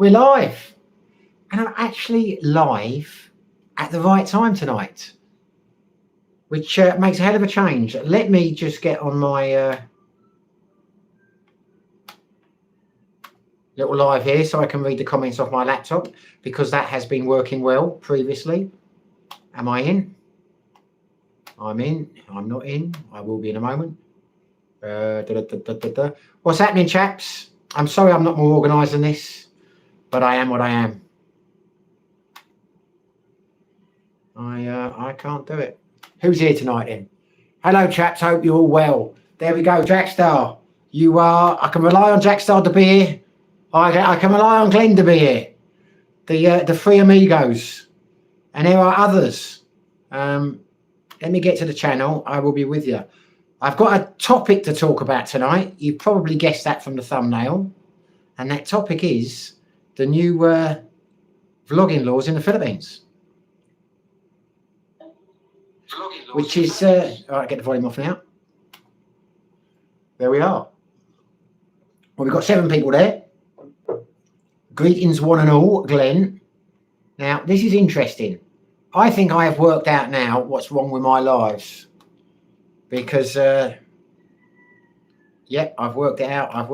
We're live, and I'm actually live at the right time tonight, which makes a hell of a change. Let me just get on my little live here so I can read the comments off my laptop, because that has been working well previously. Am I in? I'm in. I'm not in. I will be in a moment. What's happening, chaps? I'm sorry I'm not more organised than this, but I am what I am. I can't do it. Who's here tonight then? Hello, chaps. Hope you're all well. There we go, Jackstar. You are. I can rely on Jackstar to be here. I can rely on Glenn to be here. The three amigos, and there are others. Let me get to the channel. I will be with you. I've got a topic to talk about tonight. You've probably guessed that from the thumbnail, and that topic is the new vlogging laws in the Philippines. Which is, all right, get the volume off now. There we are. Well, we've got 7 people there. Greetings, one and all, Glenn. Now, this is interesting. I think I have worked out now what's wrong with my lives. Because, yeah, I've worked it out. I'm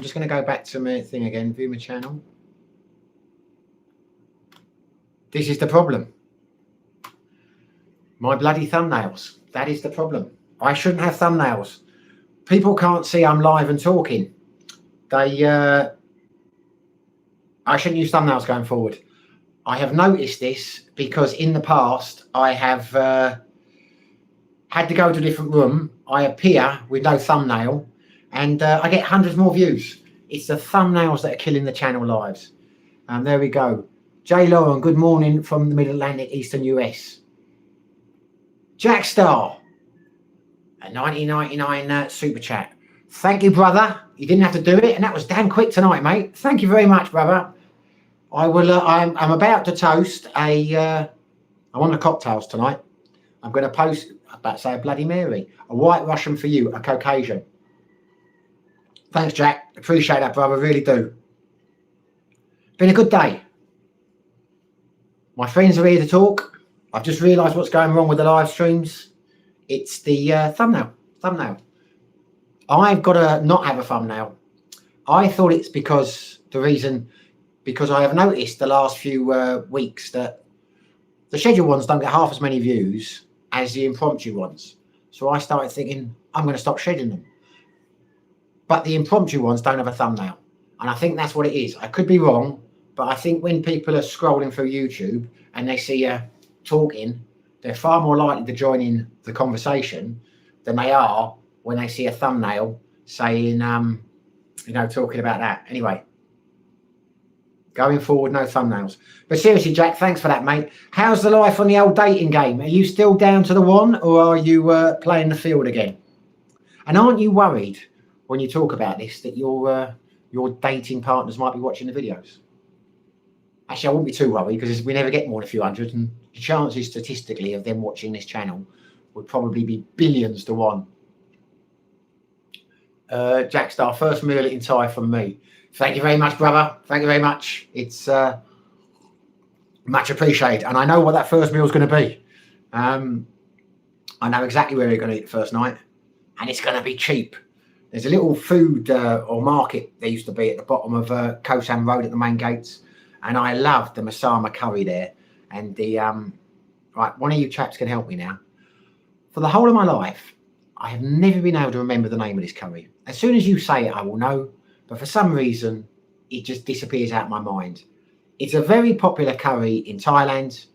just going to go back to my thing again, view my channel. This is the problem. My bloody thumbnails. That is the problem. I shouldn't have thumbnails. People can't see I'm live and talking. I shouldn't use thumbnails going forward. I have noticed this because in the past I have had to go to a different room. I appear with no thumbnail and I get hundreds more views. It's the thumbnails that are killing the channel lives. There we go. Jay Lauren, good morning from the Mid-Atlantic Eastern US. Jackstar, a 1999 super chat. Thank you, brother. You didn't have to do it, and that was damn quick tonight, mate. Thank you very much, brother. I will. I'm about to toast a. I'm on the cocktails tonight. I'm going to post. I'm about to say a Bloody Mary, a White Russian for you, a Caucasian. Thanks, Jack. Appreciate that, brother. Really do. Been a good day. My friends are here to talk. I've just realised what's going wrong with the live streams. It's the thumbnail. I've got to not have a thumbnail. I thought it's because I have noticed the last few weeks that the scheduled ones don't get half as many views as the impromptu ones. So I started thinking, I'm going to stop scheduling them. But the impromptu ones don't have a thumbnail. And I think that's what it is. I could be wrong, but I think when people are scrolling through YouTube and they see a talking, they're far more likely to join in the conversation than they are when they see a thumbnail saying, talking about that. Anyway, going forward, no thumbnails. But seriously, Jack, thanks for that, mate. How's the life on the old dating game? Are you still down to the one, or are you playing the field again? And aren't you worried when you talk about this that your dating partners might be watching the videos? Actually, I wouldn't be too worried because we never get more than a few hundred, and the chances statistically of them watching this channel would probably be billions to 1. Jackstar, first meal in Thai from me. Thank you very much, brother. Thank you very much. It's much appreciated, and I know what that first meal is going to be. I know exactly where we're going to eat the first night, and it's going to be cheap. There's a little food or market there used to be at the bottom of Koh Sam Road at the main gates. And I love the Masama curry there. And the, right, one of you chaps can help me now. For the whole of my life, I have never been able to remember the name of this curry. As soon as you say it, I will know. But for some reason, it just disappears out of my mind. It's a very popular curry in Thailand,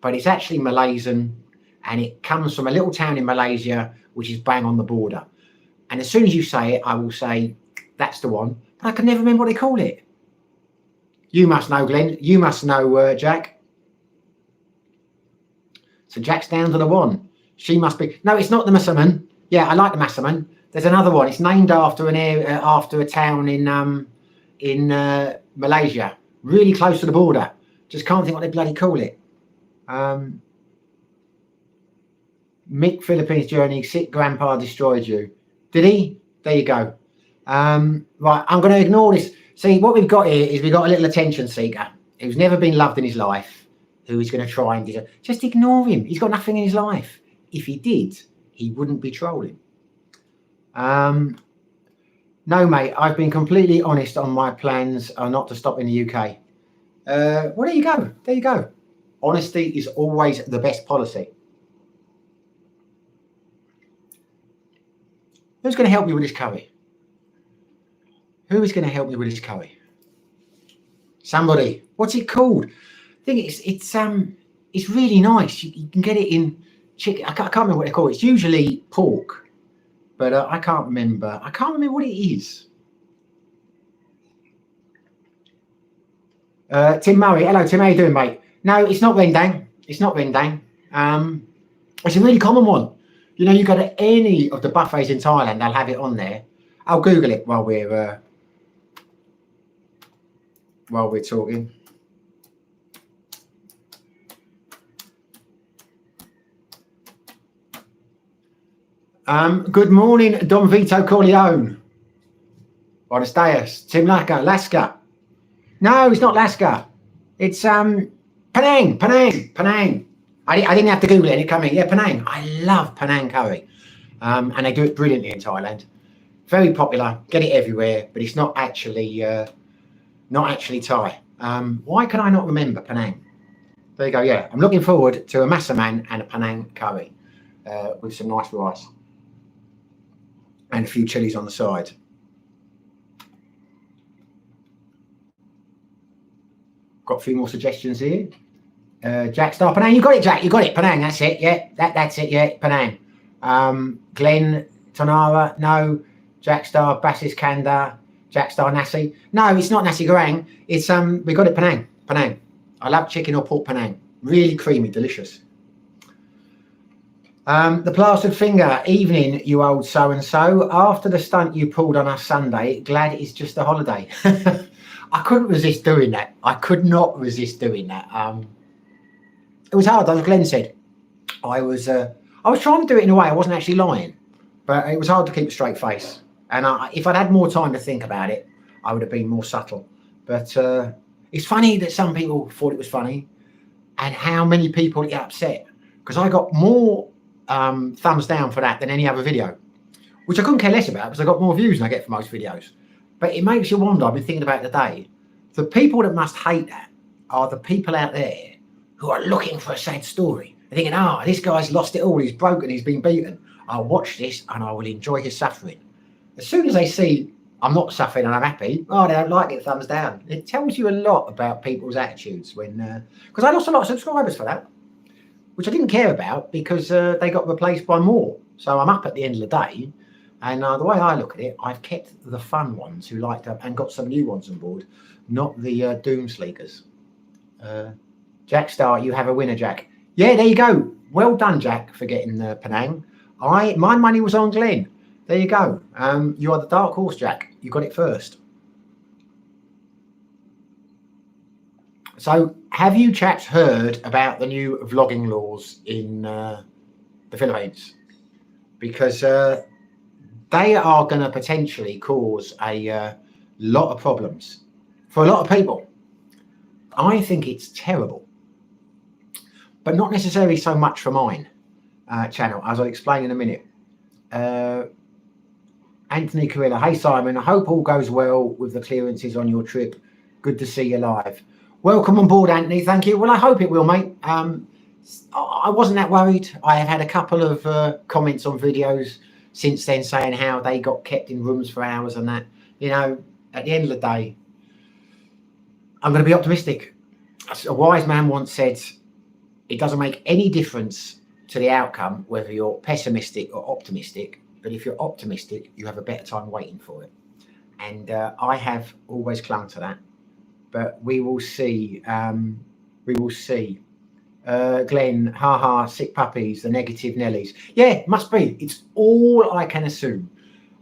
but it's actually Malaysian. And it comes from a little town in Malaysia, which is bang on the border. And as soon as you say it, I will say, that's the one. But I can never remember what they call it. You must know, Glenn. You must know, Jack. So Jack's down to the 1. She must be. No, it's not the Massaman. Yeah, I like the Massaman. There's another one. It's named after an area, after a town in Malaysia, really close to the border. Just can't think what they bloody call it. Mick Philippines journey. Sick grandpa destroyed you. Did he? There you go. Right, I'm going to ignore this. See, what we've got here is we've got a little attention seeker who's never been loved in his life, who is going to try and just ignore him. He's got nothing in his life. If he did, he wouldn't be trolling. No, mate, I've been completely honest on my plans are not to stop in the UK. Well, there you go. There you go. Honesty is always the best policy. Who's going to help me with this curry? Who is going to help me with this curry? Somebody. What's it called? I think it's really nice. You can get it in chicken. I can't remember what they call it. It's usually pork, but I can't remember. I can't remember what it is. Tim Murray. Hello, Tim. How you doing, mate? No, it's not rendang. It's not rendang. It's a really common one. You know, you go to any of the buffets in Thailand, they'll have it on there. I'll Google it while we're talking. Good morning, Don Vito Corleone. Buenos dias. Tim Laska. No, it's not Laska. It's Penang. I didn't have to Google it and it came in. Yeah, Penang. I love Penang curry. And they do it brilliantly in Thailand. Very popular. Get it everywhere, but it's not actually Thai. Why can I not remember Penang? There you go. Yeah, I'm looking forward to a massaman and a Penang curry with some nice rice and a few chilies on the side. Got a few more suggestions here. Jack Star Penang, you got it, Jack. You got it, Penang. That's it. Yeah, that's it. Yeah, Penang. Glenn Tonara, no. Jack Star Basis Kanda, Jack Star Nasi. No, it's not Nasi Goreng. It's we got it, Penang. Penang. I love chicken or pork Penang. Really creamy, delicious. The plastered finger. Evening, you old so and so. After the stunt you pulled on us Sunday, glad it's just a holiday. I couldn't resist doing that. I could not resist doing that. It was hard, as Glenn said. I was trying to do it in a way I wasn't actually lying, but it was hard to keep a straight face. And if I'd had more time to think about it, I would have been more subtle. But it's funny that some people thought it was funny, and how many people it upset. Because I got more thumbs down for that than any other video, which I couldn't care less about because I got more views than I get for most videos. But it makes you wonder. I've been thinking about it today. The people that must hate that are the people out there who are looking for a sad story. They're thinking, this guy's lost it all. He's broken. He's been beaten. I'll watch this and I will enjoy his suffering. As soon as they see I'm not suffering and I'm happy, they don't like it, thumbs down. It tells you a lot about people's attitudes when, because I lost a lot of subscribers for that, which I didn't care about because they got replaced by more. So I'm up at the end of the day. And the way I look at it, I've kept the fun ones who liked it and got some new ones on board, not the doom sleekers. Jack Star, you have a winner, Jack. Yeah, there you go. Well done, Jack, for getting Penang. My money was on Glenn. There you go. You are the dark horse, Jack. You got it first. So, have you chaps heard about the new vlogging laws in the Philippines? Because they are going to potentially cause a lot of problems for a lot of people. I think it's terrible, but not necessarily so much for mine channel, as I'll explain in a minute. Anthony Carilla, hey Simon, I hope all goes well with the clearances on your trip. Good to see you live. Welcome on board, Anthony. Thank you. Well, I hope it will, mate. I wasn't that worried. I have had a couple of comments on videos since then saying how they got kept in rooms for hours and that. You know, at the end of the day, I'm going to be optimistic. A wise man once said, it doesn't make any difference to the outcome whether you're pessimistic or optimistic, but if you're optimistic, you have a better time waiting for it. And I have always clung to that. But we will see. We will see. Glenn, haha, sick puppies, the negative Nellies. Yeah, must be. It's all I can assume.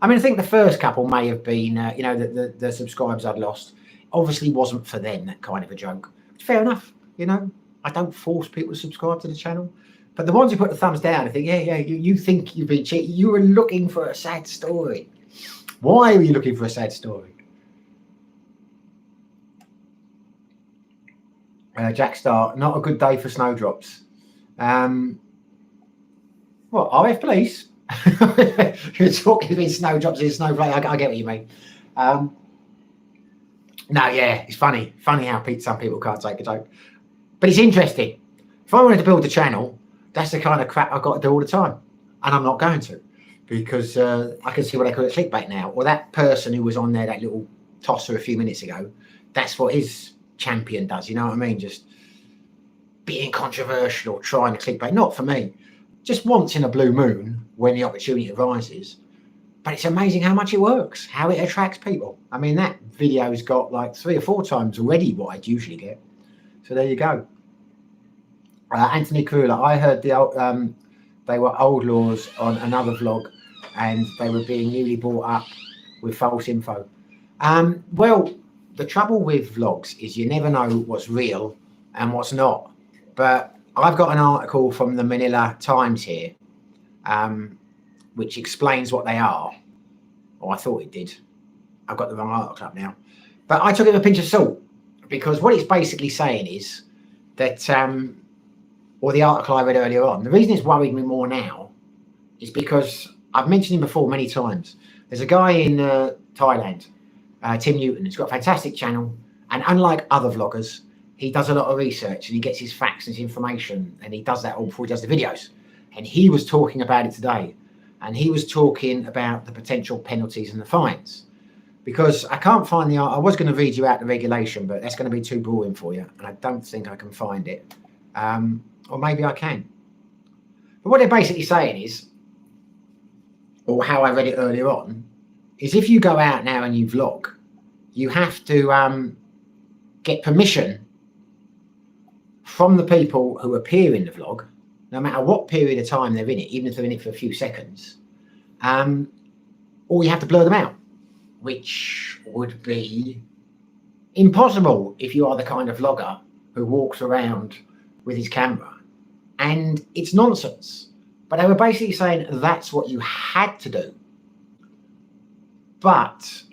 I mean, I think the first couple may have been, you know, the subscribers I'd lost. Obviously wasn't for them, that kind of a joke. Fair enough, you know. I don't force people to subscribe to the channel. But the ones who put the thumbs down, I think, you think you've been cheated. You were looking for a sad story. Why were you looking for a sad story? Jack Star, not a good day for snowdrops. What, RF police? You're talking between snowdrops and snowflake. I get what you mean. No, yeah, it's funny. Funny how some people can't take a joke. But it's interesting. If I wanted to build a channel, that's the kind of crap I've got to do all the time. And I'm not going to. Because I can see what they call it clickbait now. Or that person who was on there, that little tosser a few minutes ago, that's what his champion does. You know what I mean? Just being controversial, trying to clickbait. Not for me. Just once in a blue moon when the opportunity arises. But it's amazing how much it works, how it attracts people. I mean, that video's got like 3 or 4 times already what I'd usually get. So there you go. Anthony Krula, I heard they were old laws on another vlog and they were being newly brought up with false info. Well, the trouble with vlogs is you never know what's real and what's not. But I've got an article from the Manila Times here, which explains what they are. Or I thought it did. I've got the wrong article up now. But I took it with a pinch of salt because what it's basically saying is that, or the article I read earlier on, the reason it's worried me more now is because I've mentioned him before many times. There's a guy in Thailand, Tim Newton, who's got a fantastic channel. And unlike other vloggers, he does a lot of research and he gets his facts and his information and he does that all before he does the videos. And he was talking about it today. And he was talking about the potential penalties and the fines. Because I can't find I was going to read you out the regulation, but that's going to be too boring for you. And I don't think I can find it. Or maybe I can. But what they're basically saying is, or how I read it earlier on, is if you go out now and you vlog, you have to get permission from the people who appear in the vlog, no matter what period of time they're in it, even if they're in it for a few seconds, or you have to blur them out, which would be impossible if you are the kind of vlogger who walks around with his camera. And it's nonsense. But they were basically saying that's what you had to do. But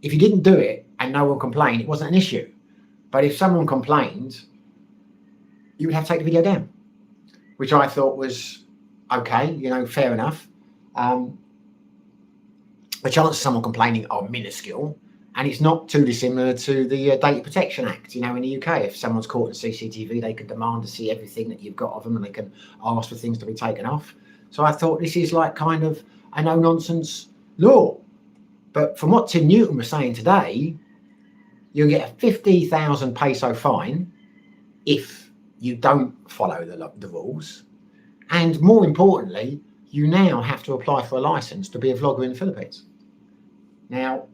if you didn't do it and no one complained, it wasn't an issue. But if someone complained, you would have to take the video down, which I thought was okay, you know, fair enough. The chances of someone complaining are minuscule, and it's not too dissimilar to the Data Protection Act. You know, in the UK, if someone's caught in CCTV, they can demand to see everything that you've got of them, and they can ask for things to be taken off. So I thought this is like kind of a no-nonsense law. But from what Tim Newton was saying today, you'll get a 50,000 peso fine if you don't follow the rules. And more importantly, you now have to apply for a license to be a vlogger in the Philippines. Now,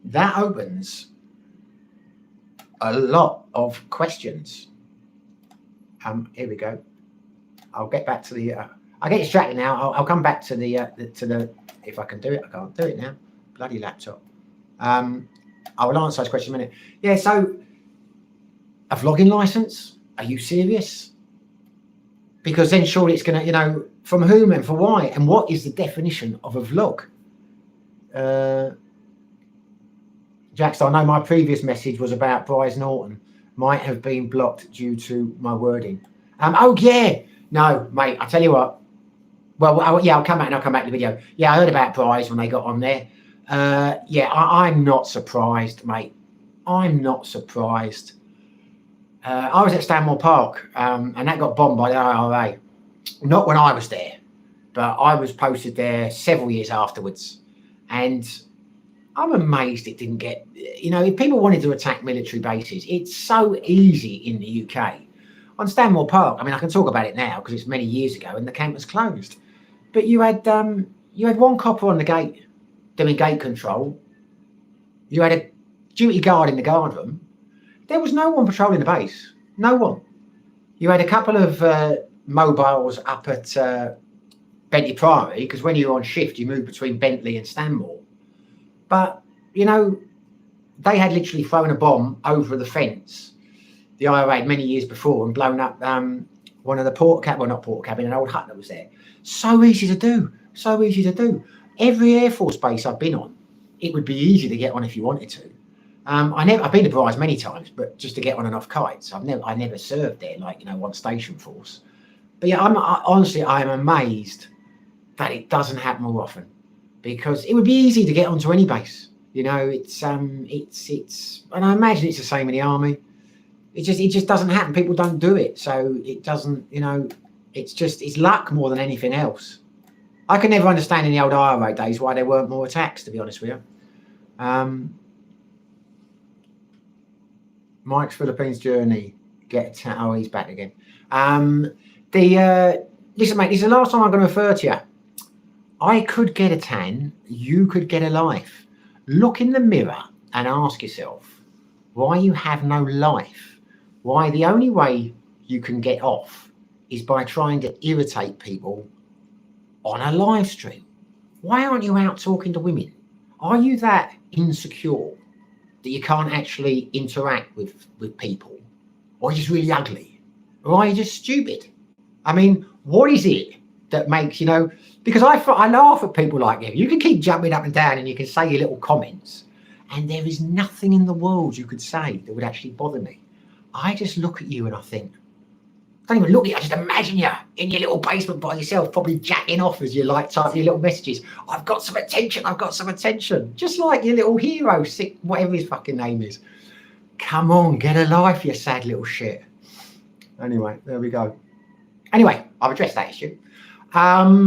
that opens a lot of questions. Here we go. I'll get back to the. I get distracted now. I'll come back to the. If I can do it, I can't do it now. Bloody laptop. I will answer those questions in a minute. Yeah. So, a vlogging license? Are you serious? Because then surely it's going to, you know, from whom and for why, and what is the definition of a vlog? Jax, I know my previous message was about Bryce Norton. Might have been blocked due to my wording. Oh, yeah. No, mate, I tell you what. Well, I'll come back and I'll come back to the video. Yeah, I heard about Bryce when they got on there. Yeah, I'm not surprised, mate. I'm not surprised. I was at Stanmore Park and that got bombed by the IRA. Not when I was there, but I was posted there several years afterwards. And I'm amazed it didn't get, you know, if people wanted to attack military bases, it's so easy in the UK. On Stanmore Park, I mean, I can talk about it now because it's many years ago and the camp was closed. But you had one copper on the gate doing gate control. You had a duty guard in the guard room. There was no one patrolling the base. No one. You had a couple of mobiles up at Bentley Priory because when you're on shift, you move between Bentley and Stanmore. But, you know, they had literally thrown a bomb over the fence, the IRA many years before, and blown up one of the not porter cabin, an old hut that was there. So easy to do. So easy to do. Every Air Force base I've been on, it would be easy to get on if you wanted to. I've been to Bryce many times, but just to get on and off kites. I never served there, like, on station force. But yeah, honestly, I'm amazed that it doesn't happen more often, because it would be easy to get onto any base. And I imagine it's the same in the army. It just doesn't happen. People don't do it, so it doesn't. It's luck more than anything else. I could never understand in the old IRA days why there weren't more attacks, to be honest with you. Mike's Philippines journey. Oh, he's back again. Listen, mate, this is the last time I'm going to refer to you. I could get a tan. You could get a life. Look in the mirror and ask yourself why you have no life. Why the only way you can get off is by trying to irritate people on a live stream. Why aren't you out talking to women? Are you that insecure that you can't actually interact with people? Or are you just really ugly? Or are you just stupid? I mean, what is it that makes, because I laugh at people like you. You can keep jumping up and down and you can say your little comments, and there is nothing in the world you could say that would actually bother me. I just look at you and I think, don't even look at you, I just imagine you in your little basement by yourself, probably jacking off as you type your little messages. I've got some attention, I've got some attention. Just like your little hero, whatever his fucking name is. Come on, get a life, you sad little shit. Anyway, there we go. Anyway, I've addressed that issue. So back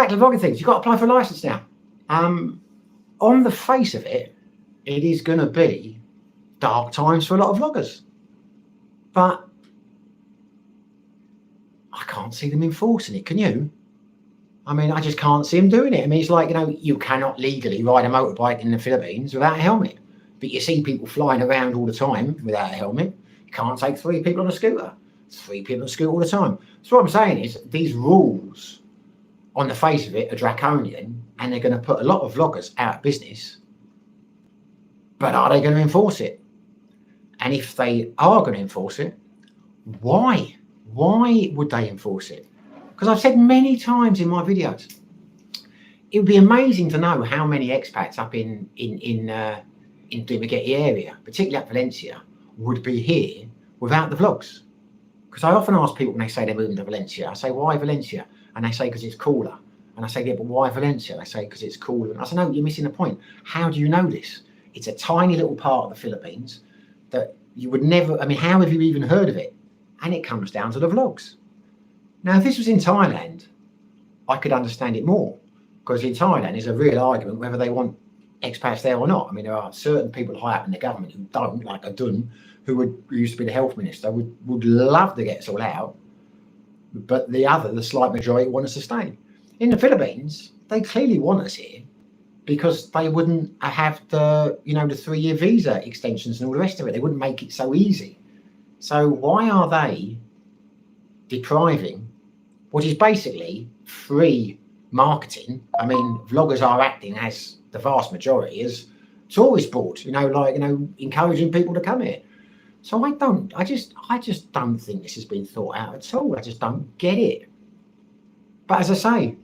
to the vlogging things. You've got to apply for a license now. On the face of it, it is going to be dark times for a lot of vloggers. But I can't see them enforcing it. Can you? I mean, I just can't see them doing it. I mean, it's like, you cannot legally ride a motorbike in the Philippines without a helmet. But you see people flying around all the time without a helmet. You can't take 3 people on a scooter. 3 people on a scooter all the time. So what I'm saying is these rules, on the face of it, are draconian, and they're going to put a lot of vloggers out of business. But are they going to enforce it? And if they are going to enforce it, why? Why would they enforce it? Because I've said many times in my videos, it would be amazing to know how many expats up in Dumaguete area, particularly at Valencia, would be here without the vlogs. Because I often ask people when they say they're moving to Valencia, I say, why Valencia? And they say, because it's cooler. And I say, yeah, but why Valencia? They say, because it's cooler. And I say, no, you're missing the point. How do you know this? It's a tiny little part of the Philippines that you would never, how have you even heard of it? And it comes down to the vlogs. Now, if this was in Thailand, I could understand it more, because in Thailand there's a real argument whether they want expats there or not. I mean, there are certain people high up in the government who don't, like Adun, who used to be the health minister, would love to get us all out, but the slight majority want us to stay. In the Philippines, they clearly want us here because they wouldn't have the 3-year visa extensions and all the rest of it. They wouldn't make it so easy. So why are they depriving what is basically free marketing? I mean, vloggers are acting as the vast majority as tourist boards, encouraging people to come here. So I just don't think this has been thought out at all. I just don't get it. But as I say,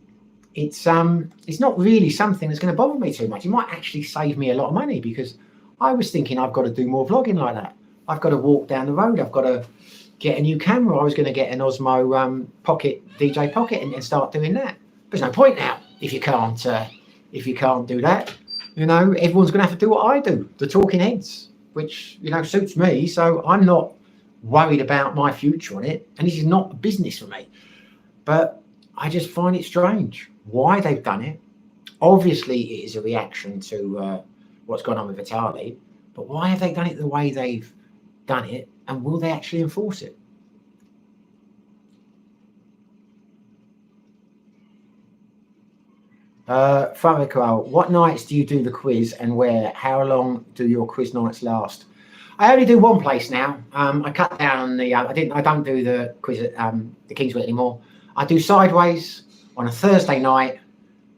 it's not really something that's going to bother me too much. It might actually save me a lot of money, because I was thinking I've got to do more vlogging like that. I've got to walk down the road. I've got to get a new camera. I was going to get an Osmo DJ Pocket and start doing that. There's no point now if you can't do that. Everyone's going to have to do what I do, the talking heads, which suits me. So I'm not worried about my future on it, and this is not a business for me. But I just find it strange why they've done it. Obviously, it is a reaction to what's gone on with Vitali, but why have they done it the way they've done it, and will they actually enforce it? Farikal, what nights do you do the quiz and where? How long do your quiz nights last? I only do one place now. I cut down on the. I don't do the quiz at the Kingswood anymore. I do Sideways on a Thursday night,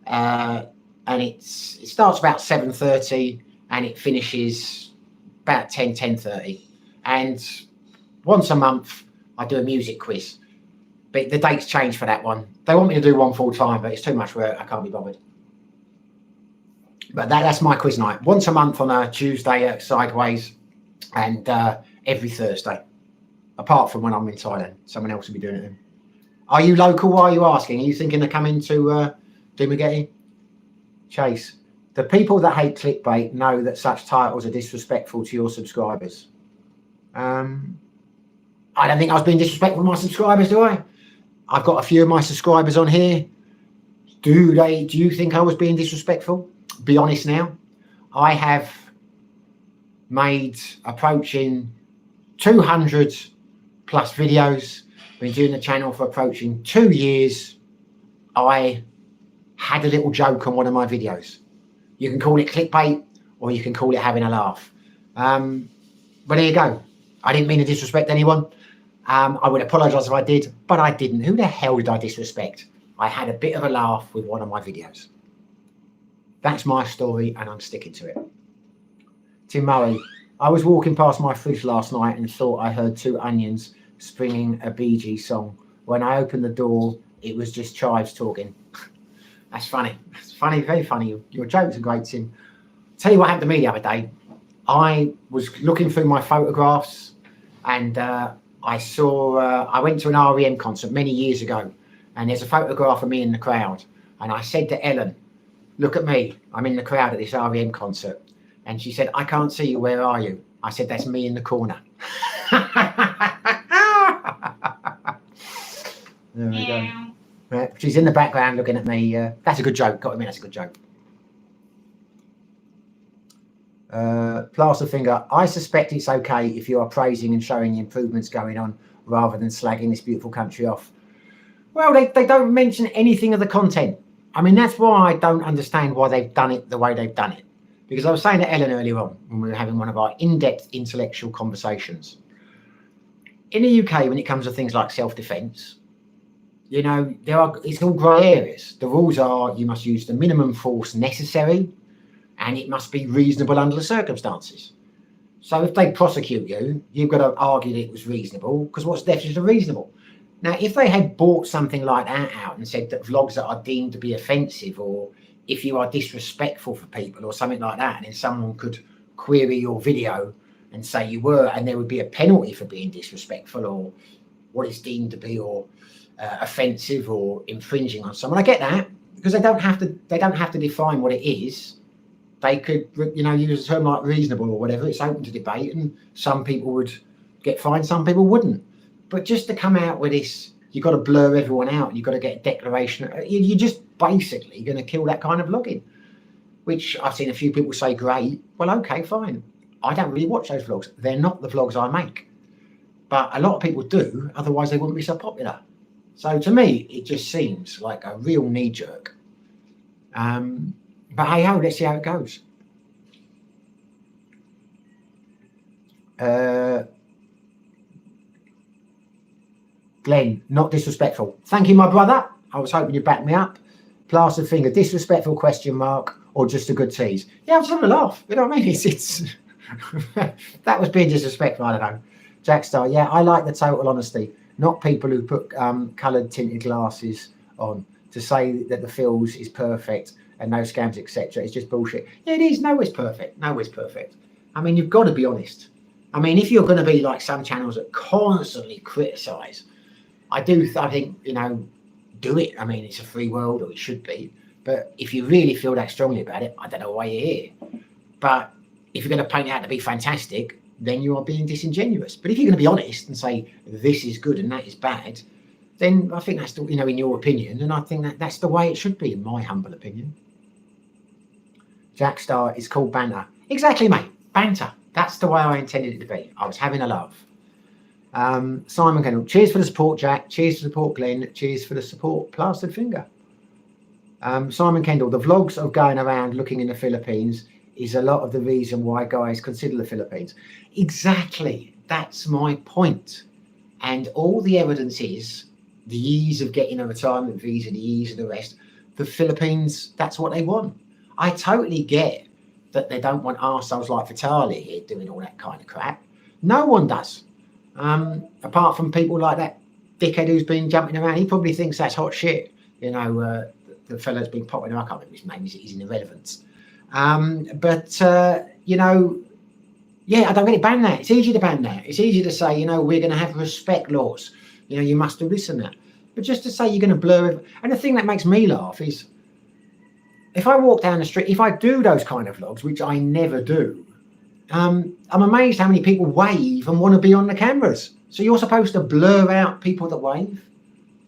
and it starts about 7:30 and it finishes about 10:30. And once a month I do a music quiz, but the dates change for that one. They want me to do one full time, but it's too much work. I can't be bothered. But that's my quiz night. Once a month on a Tuesday at Sideways, and every Thursday. Apart from when I'm in Thailand, someone else will be doing it then. Are you local? Why are you asking? Are you thinking of coming to Dumagetti? Chase. The people that hate clickbait know that such titles are disrespectful to your subscribers. I don't think I was being disrespectful to my subscribers, do I? I've got a few of my subscribers on here. Do you think I was being disrespectful? Be honest now. I have made approaching 200 plus videos. Been doing the channel for approaching 2 years. I had a little joke on one of my videos. You can call it clickbait or you can call it having a laugh. But there you go. I didn't mean to disrespect anyone. I would apologise if I did, but I didn't. Who the hell did I disrespect? I had a bit of a laugh with one of my videos. That's my story and I'm sticking to it. Tim Murray. I was walking past my fridge last night and thought I heard Two Onions springing a Bee Gees song. When I opened the door, it was just chives talking. That's funny. That's funny, very funny. Your jokes are great, Tim. Tell you what happened to me the other day. I was looking through my photographs and I saw, I went to an REM concert many years ago and there's a photograph of me in the crowd. And I said to Ellen, look at me, I'm in the crowd at this REM concert. And she said, I can't see you, where are you? I said, that's me in the corner. There we go. Right, she's in the background looking at me. That's a good joke. Got to admit, that's a good joke. Plaster Finger. I suspect it's okay if you are praising and showing the improvements going on rather than slagging this beautiful country off. Well, they don't mention anything of the content. I mean, that's why I don't understand why they've done it the way they've done it. Because I was saying to Ellen earlier on when we were having one of our in-depth intellectual conversations. In the UK, when it comes to things like self-defence, you know, it's all grey areas. The rules are you must use the minimum force necessary and it must be reasonable under the circumstances. So if they prosecute you, you've got to argue that it was reasonable because what's the definition of reasonable? Now, if they had brought something like that out and said that vlogs that are deemed to be offensive or if you are disrespectful for people or something like that, and then someone could query your video and say you were, and there would be a penalty for being disrespectful or what is deemed to be or offensive or infringing on someone. I get that because they don't have to define what it is. They could, you know, use a term like reasonable or whatever. It's open to debate, and some people would get fined, some people wouldn't. But just to come out with this, you've got to blur everyone out and you've got to get a declaration. You're just basically going to kill that kind of vlogging, which I've seen a few people say, great. Well, okay, fine. I don't really watch those vlogs. They're not the vlogs I make. But a lot of people do, otherwise they wouldn't be so popular. So to me, it just seems like a real knee jerk. But hey ho, let's see how it goes. Glenn, not disrespectful. Thank you, my brother. I was hoping you'd back me up. Plastered finger, disrespectful question mark, or just a good tease? Yeah, I'm just having a laugh. You know what I mean? It's that was being disrespectful. I don't know. Jackstar, yeah, I like the total honesty. Not people who put coloured tinted glasses on to say that the fills is perfect and no scams, etc. It's just bullshit. Yeah, it is. Nowhere's perfect. Nowhere's perfect. I mean, you've got to be honest. I mean, if you're going to be like some channels that constantly criticise, I think, you know, do it. I mean, it's a free world, or it should be. But if you really feel that strongly about it, I don't know why you're here. But if you're going to paint it out to be fantastic, then you are being disingenuous. But if you're going to be honest and say this is good and that is bad, then I think that's the, you know, in your opinion, and I think that that's the way it should be, in my humble opinion. Jackstar is called banter. Exactly, mate. Banter. That's the way I intended it to be. I was having a laugh. Simon Kendall, cheers for the support, Jack. Cheers for the support, Glenn. Cheers for the support, Plastered Finger. Simon Kendall, the vlogs of going around looking in the Philippines is a lot of the reason why guys consider the Philippines. Exactly. That's my point. And all the evidence is the ease of getting a retirement visa, the ease of the rest. The Philippines, that's what they want. I totally get that they don't want arseholes like Vitali here doing all that kind of crap. No one does. Apart from people like that dickhead who's been jumping around. He probably thinks that's hot shit. You know, the fella's been popping, I can't remember his name, he's in irrelevance. You know, yeah, I don't really ban that. It's easy to ban that. It's easy to say, you know, we're going to have respect laws. You know, you must do this and that. But just to say you're going to blur it. And the thing that makes me laugh is if I walk down the street, if I do those kind of vlogs, which I never do, I'm amazed how many people wave and want to be on the cameras. So you're supposed to blur out people that wave?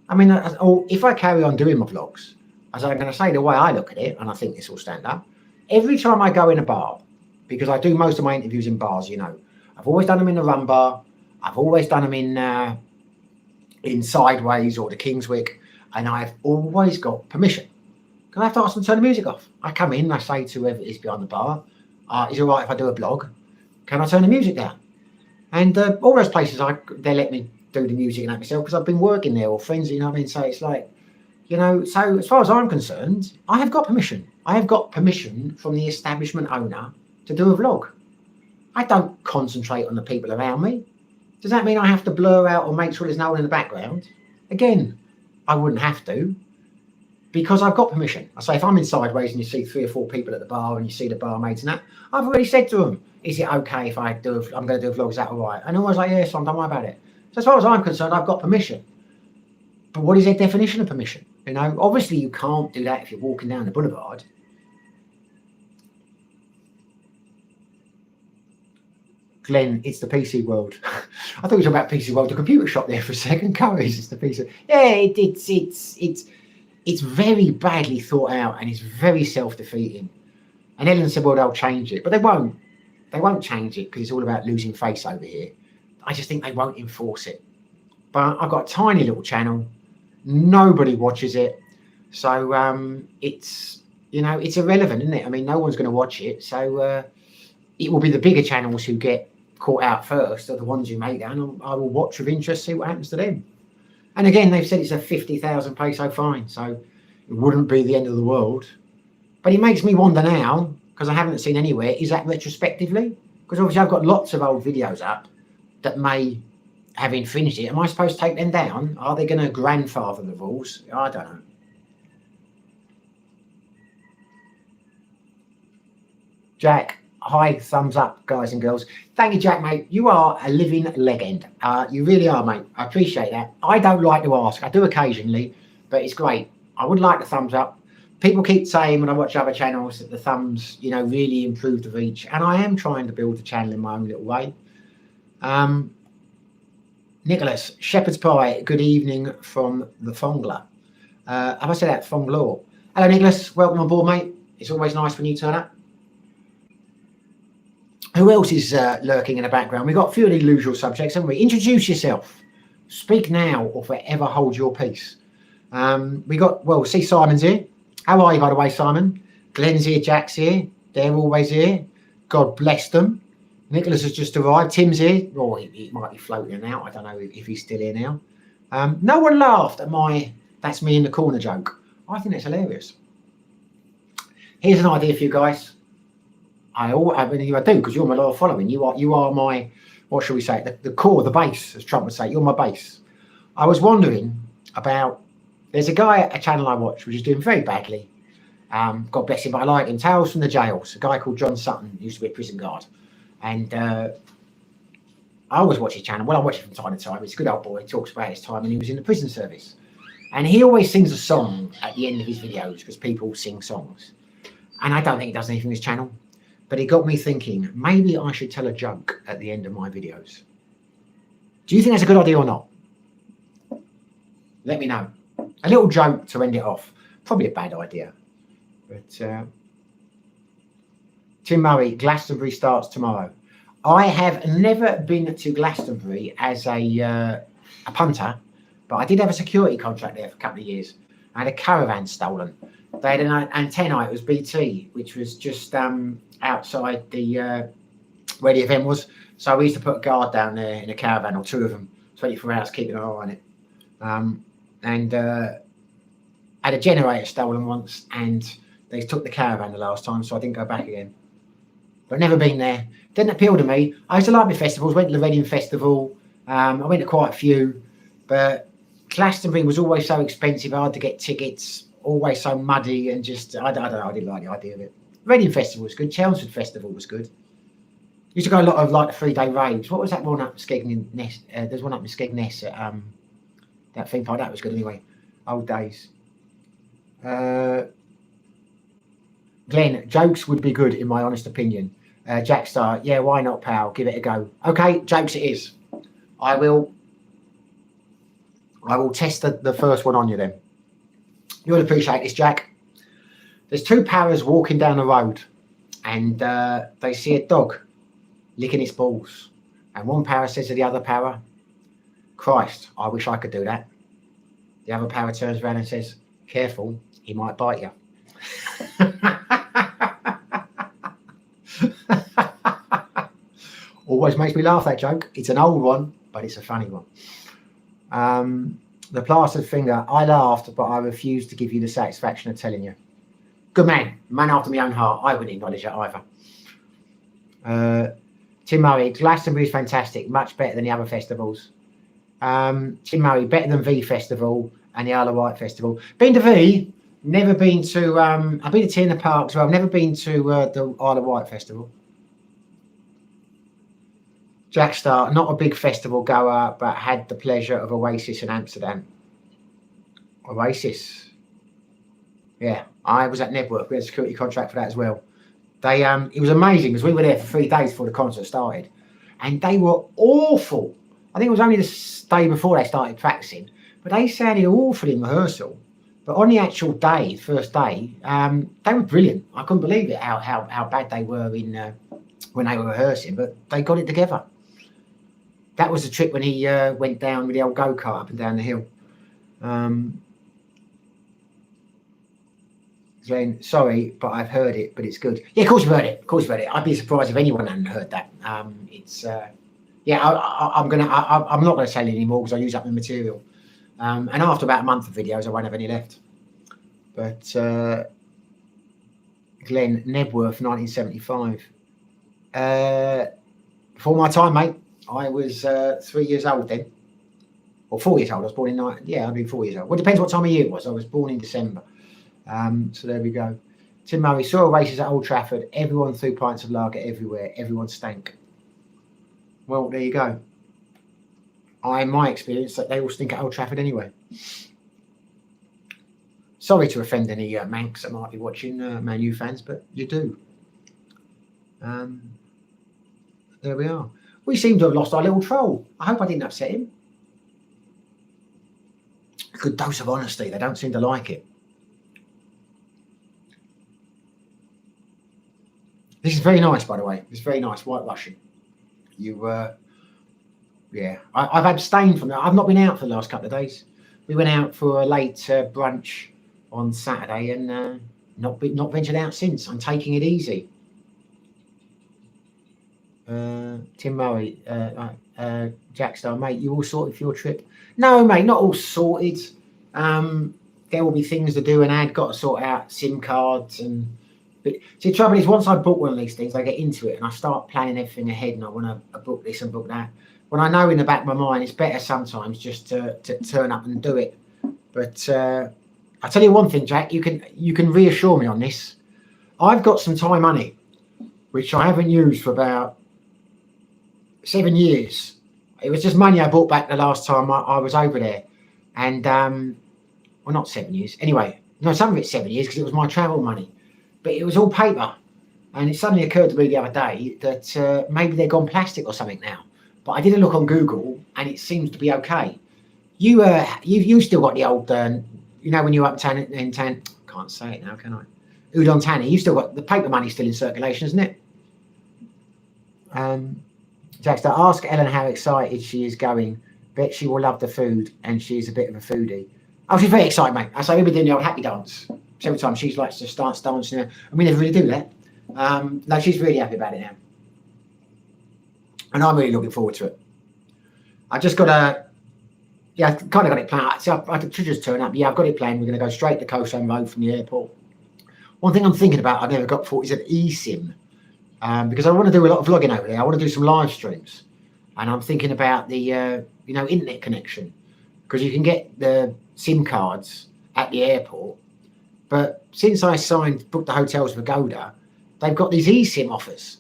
I mean, or if I carry on doing my vlogs, as I'm going to say, the way I look at it, and I think this will stand up, every time I go in a bar, because I do most of my interviews in bars, you know, I've always done them in the Rum Bar, I've always done them in Sideways or the Kingswick, and I've always got permission. Because I have to ask them to turn the music off. I come in and I say to whoever is behind the bar, is it all right if I do a vlog? Can I turn the music down? And all those places, they let me do the music and that myself because I've been working there or friends, you know what I mean? So it's like, you know, so as far as I'm concerned, I have got permission. I have got permission from the establishment owner to do a vlog. I don't concentrate on the people around me. Does that mean I have to blur out or make sure there's no one in the background? Again, I wouldn't have to because I've got permission. I say if I'm in Sideways and you see 3 or 4 people at the bar and you see the barmaids and that, I've already said to them, is it okay if I'm going to do a vlog, is that all right? And always like, yeah, so don't worry about it. So as far as I'm concerned, I've got permission. But what is their definition of permission? You know, obviously you can't do that if you're walking down the boulevard. Glenn, it's the PC world. I thought it was about PC world, the computer shop there for a second. Curry's, it's the PC. Yeah, it's very badly thought out and it's very self-defeating. And Ellen said, well, they'll change it, but they won't. They won't change it because it's all about losing face over here. I just think they won't enforce it. But I've got a tiny little channel. Nobody watches it. So it's, you know, it's irrelevant, isn't it? I mean, no one's going to watch it. So it will be the bigger channels who get caught out first are the ones who make that. And I will watch with interest, see what happens to them. And again, they've said it's a 50,000 peso fine. So it wouldn't be the end of the world. But it makes me wonder now, because I haven't seen anywhere, is that retrospectively? Because obviously I've got lots of old videos up that may have infringed it. Am I supposed to take them down? Are they going to grandfather the rules? I don't know. Jack, hi, thumbs up, guys and girls. Thank you, Jack, mate. You are a living legend. You really are, mate. I appreciate that. I don't like to ask. I do occasionally, but it's great. I would like the thumbs up. People keep saying when I watch other channels that the thumbs, you know, really improve the reach. And I am trying to build the channel in my own little way. Nicholas, Shepherd's Pie, good evening from the Fongler. Have I said that? Fonglaw. Hello, Nicholas. Welcome on board, mate. It's always nice when you turn up. Who else is lurking in the background? We've got a few of the usual subjects, haven't we? Introduce yourself. Speak now or forever hold your peace. We got, well, see Simon's here. How are you, by the way, Simon? Glenn's here, Jack's here. They're always here. God bless them. Nicholas has just arrived. Tim's here. Oh, he might be floating out. I don't know if he's still here now. No one laughed at my "that's me in the corner" joke. I think that's hilarious. Here's an idea for you guys. I mean, I do, because you're my loyal following. You are my, what shall we say, the core, the base, as Trump would say. You're my base. I was wondering about, there's a guy at a channel I watch which is doing very badly. God bless him, but I like him. Tales from the Jails. A guy called John Sutton, used to be a prison guard. And I always watch his channel. Well, I watch it from time to time. He's a good old boy. He talks about his time when he was in the prison service. And he always sings a song at the end of his videos because people sing songs. And I don't think he does anything on his channel. But it got me thinking, maybe I should tell a joke at the end of my videos. Do you think that's a good idea or not? Let me know. A little joke to end it off. Probably a bad idea. But Tim Murray, Glastonbury starts tomorrow. I have never been to Glastonbury as a punter, but I did have a security contract there for a couple of years. I had a caravan stolen. They had an antenna, it was BT, which was just outside the where the event was. So we used to put a guard down there in a caravan, or 2 of them, 24 hours, keeping an eye on it. And had a generator stolen once, and they took the caravan the last time, so I didn't go back again. But never been there. Didn't appeal to me. I used to like my festivals. Went to the Reading Festival. I went to quite a few, but Glastonbury was always so expensive, hard to get tickets, always so muddy, and just I don't know. I didn't like the idea of it. Reading Festival was good. Chelmsford Festival was good. Used to go a lot of like the 3-day raves. What was that one up Skegness? There's one up in Skegness at that theme park. That was good anyway. Old days. Glenn, jokes would be good in my honest opinion. Jack Star, yeah, why not, pal? Give it a go. Okay, jokes it is. I will test the first one on you then. You'll appreciate this, Jack. There's two paras walking down the road, and they see a dog licking its balls. And one para says to the other para, Christ, I wish I could do that. The other para turns around and says, careful, he might bite you. Always makes me laugh, that joke. It's an old one, but it's a funny one. The plastered finger, I laughed, but I refused to give you the satisfaction of telling you. Good man after my own heart. I wouldn't acknowledge it either. Tim Murray, Glastonbury is fantastic, much better than the other festivals. Tim Murray, better than V Festival and the Isle of Wight Festival. Been to V, never been to, I've been to Tea in the Park as well, I've never been to the Isle of Wight Festival. Jack Star, not a big festival goer, but had the pleasure of Oasis in Amsterdam. Oasis. Yeah, I was at Nebworth. We had a security contract for that as well. They, it was amazing because we were there for 3 days before the concert started, and they were awful. I think it was only the day before they started practicing, but they sounded awful in rehearsal. But on the actual day, first day, they were brilliant. I couldn't believe it how bad they were in when they were rehearsing, but they got it together. That was the trip when he went down with the old go-kart up and down the hill. Glenn, sorry, but I've heard it, but it's good. Yeah, of course you've heard it. Of course you've heard it. I'd be surprised if anyone hadn't heard that. It's yeah. I'm not gonna sell it anymore because I use up my material. And after about a month of videos, I won't have any left. But Glenn, Nebworth, 1975. Before my time, mate. I was 3 years old then, or 4 years old. I was born in I'd be 4 years old. Well, it depends what time of year it was. I was born in December. So there we go. Tim Murray, saw races at Old Trafford. Everyone threw pints of lager everywhere. Everyone stank. Well, there you go. In my experience, that they all stink at Old Trafford anyway. Sorry to offend any Manx that might be watching, Man U fans, but you do. There we are. We seem to have lost our little troll. I hope I didn't upset him. A good dose of honesty. They don't seem to like it. This is very nice, by the way. It's very nice, White Russian. Yeah. I've abstained from that. I've not been out for the last couple of days. We went out for a late brunch on Saturday and not ventured out since. I'm taking it easy. Tim Murray, Jack Star, mate, you all sorted for your trip? No, mate, not all sorted. There will be things to do, and I've got to sort out SIM cards and. But see, the trouble is, once I book one of these things, I get into it and I start planning everything ahead, and I want to book this and book that. When I know in the back of my mind, it's better sometimes just to turn up and do it. But I tell you one thing, Jack, you can reassure me on this. I've got some time money, which I haven't used for about 7 years. It was just money I bought back the last time I was over there, and well, not 7 years. Anyway, no, some of it's 7 years because it was my travel money. But it was all paper, and it suddenly occurred to me the other day that maybe they're gone plastic or something now. But I did a look on Google, and it seems to be okay. You still got the old, when you up in town, can't say it now, can I? Udon Thani, you still got the paper money still in circulation, isn't it? Jackster, ask Ellen how excited she is going. Bet she will love the food, and she's a bit of a foodie. Oh, she's very excited, mate. I say we've been doing the old happy dance. Every time she likes to start dancing, and we never really do that. No, she's really happy about it now, and I'm really looking forward to it. I just got I kind of got it planned. So I should just turn up. Yeah, I've got it planned. We're going to go straight to Coastline Road from the airport. One thing I'm thinking about, I've never got for, is an eSIM, because I want to do a lot of vlogging over there. I want to do some live streams, and I'm thinking about the internet connection, because you can get the SIM cards at the airport. But since I booked the hotels for Goda, they've got these eSIM offers,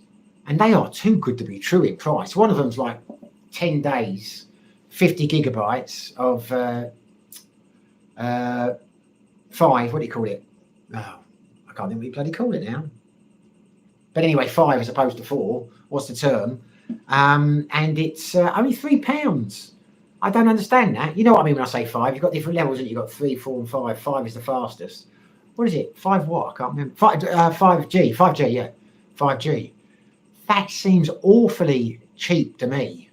and they are too good to be true in price. One of them's like 10 days, 50 gigabytes of 5. What do you call it? Oh, I can't think what you bloody call it now. But anyway, 5 as opposed to 4. What's the term? And it's only £3. I don't understand that. You know what I mean when I say 5? You've got different levels, and you've got 3, 4, and 5. 5 is the fastest. What is it? 5 what? I can't remember. 5G. 5G, yeah. 5G. That seems awfully cheap to me.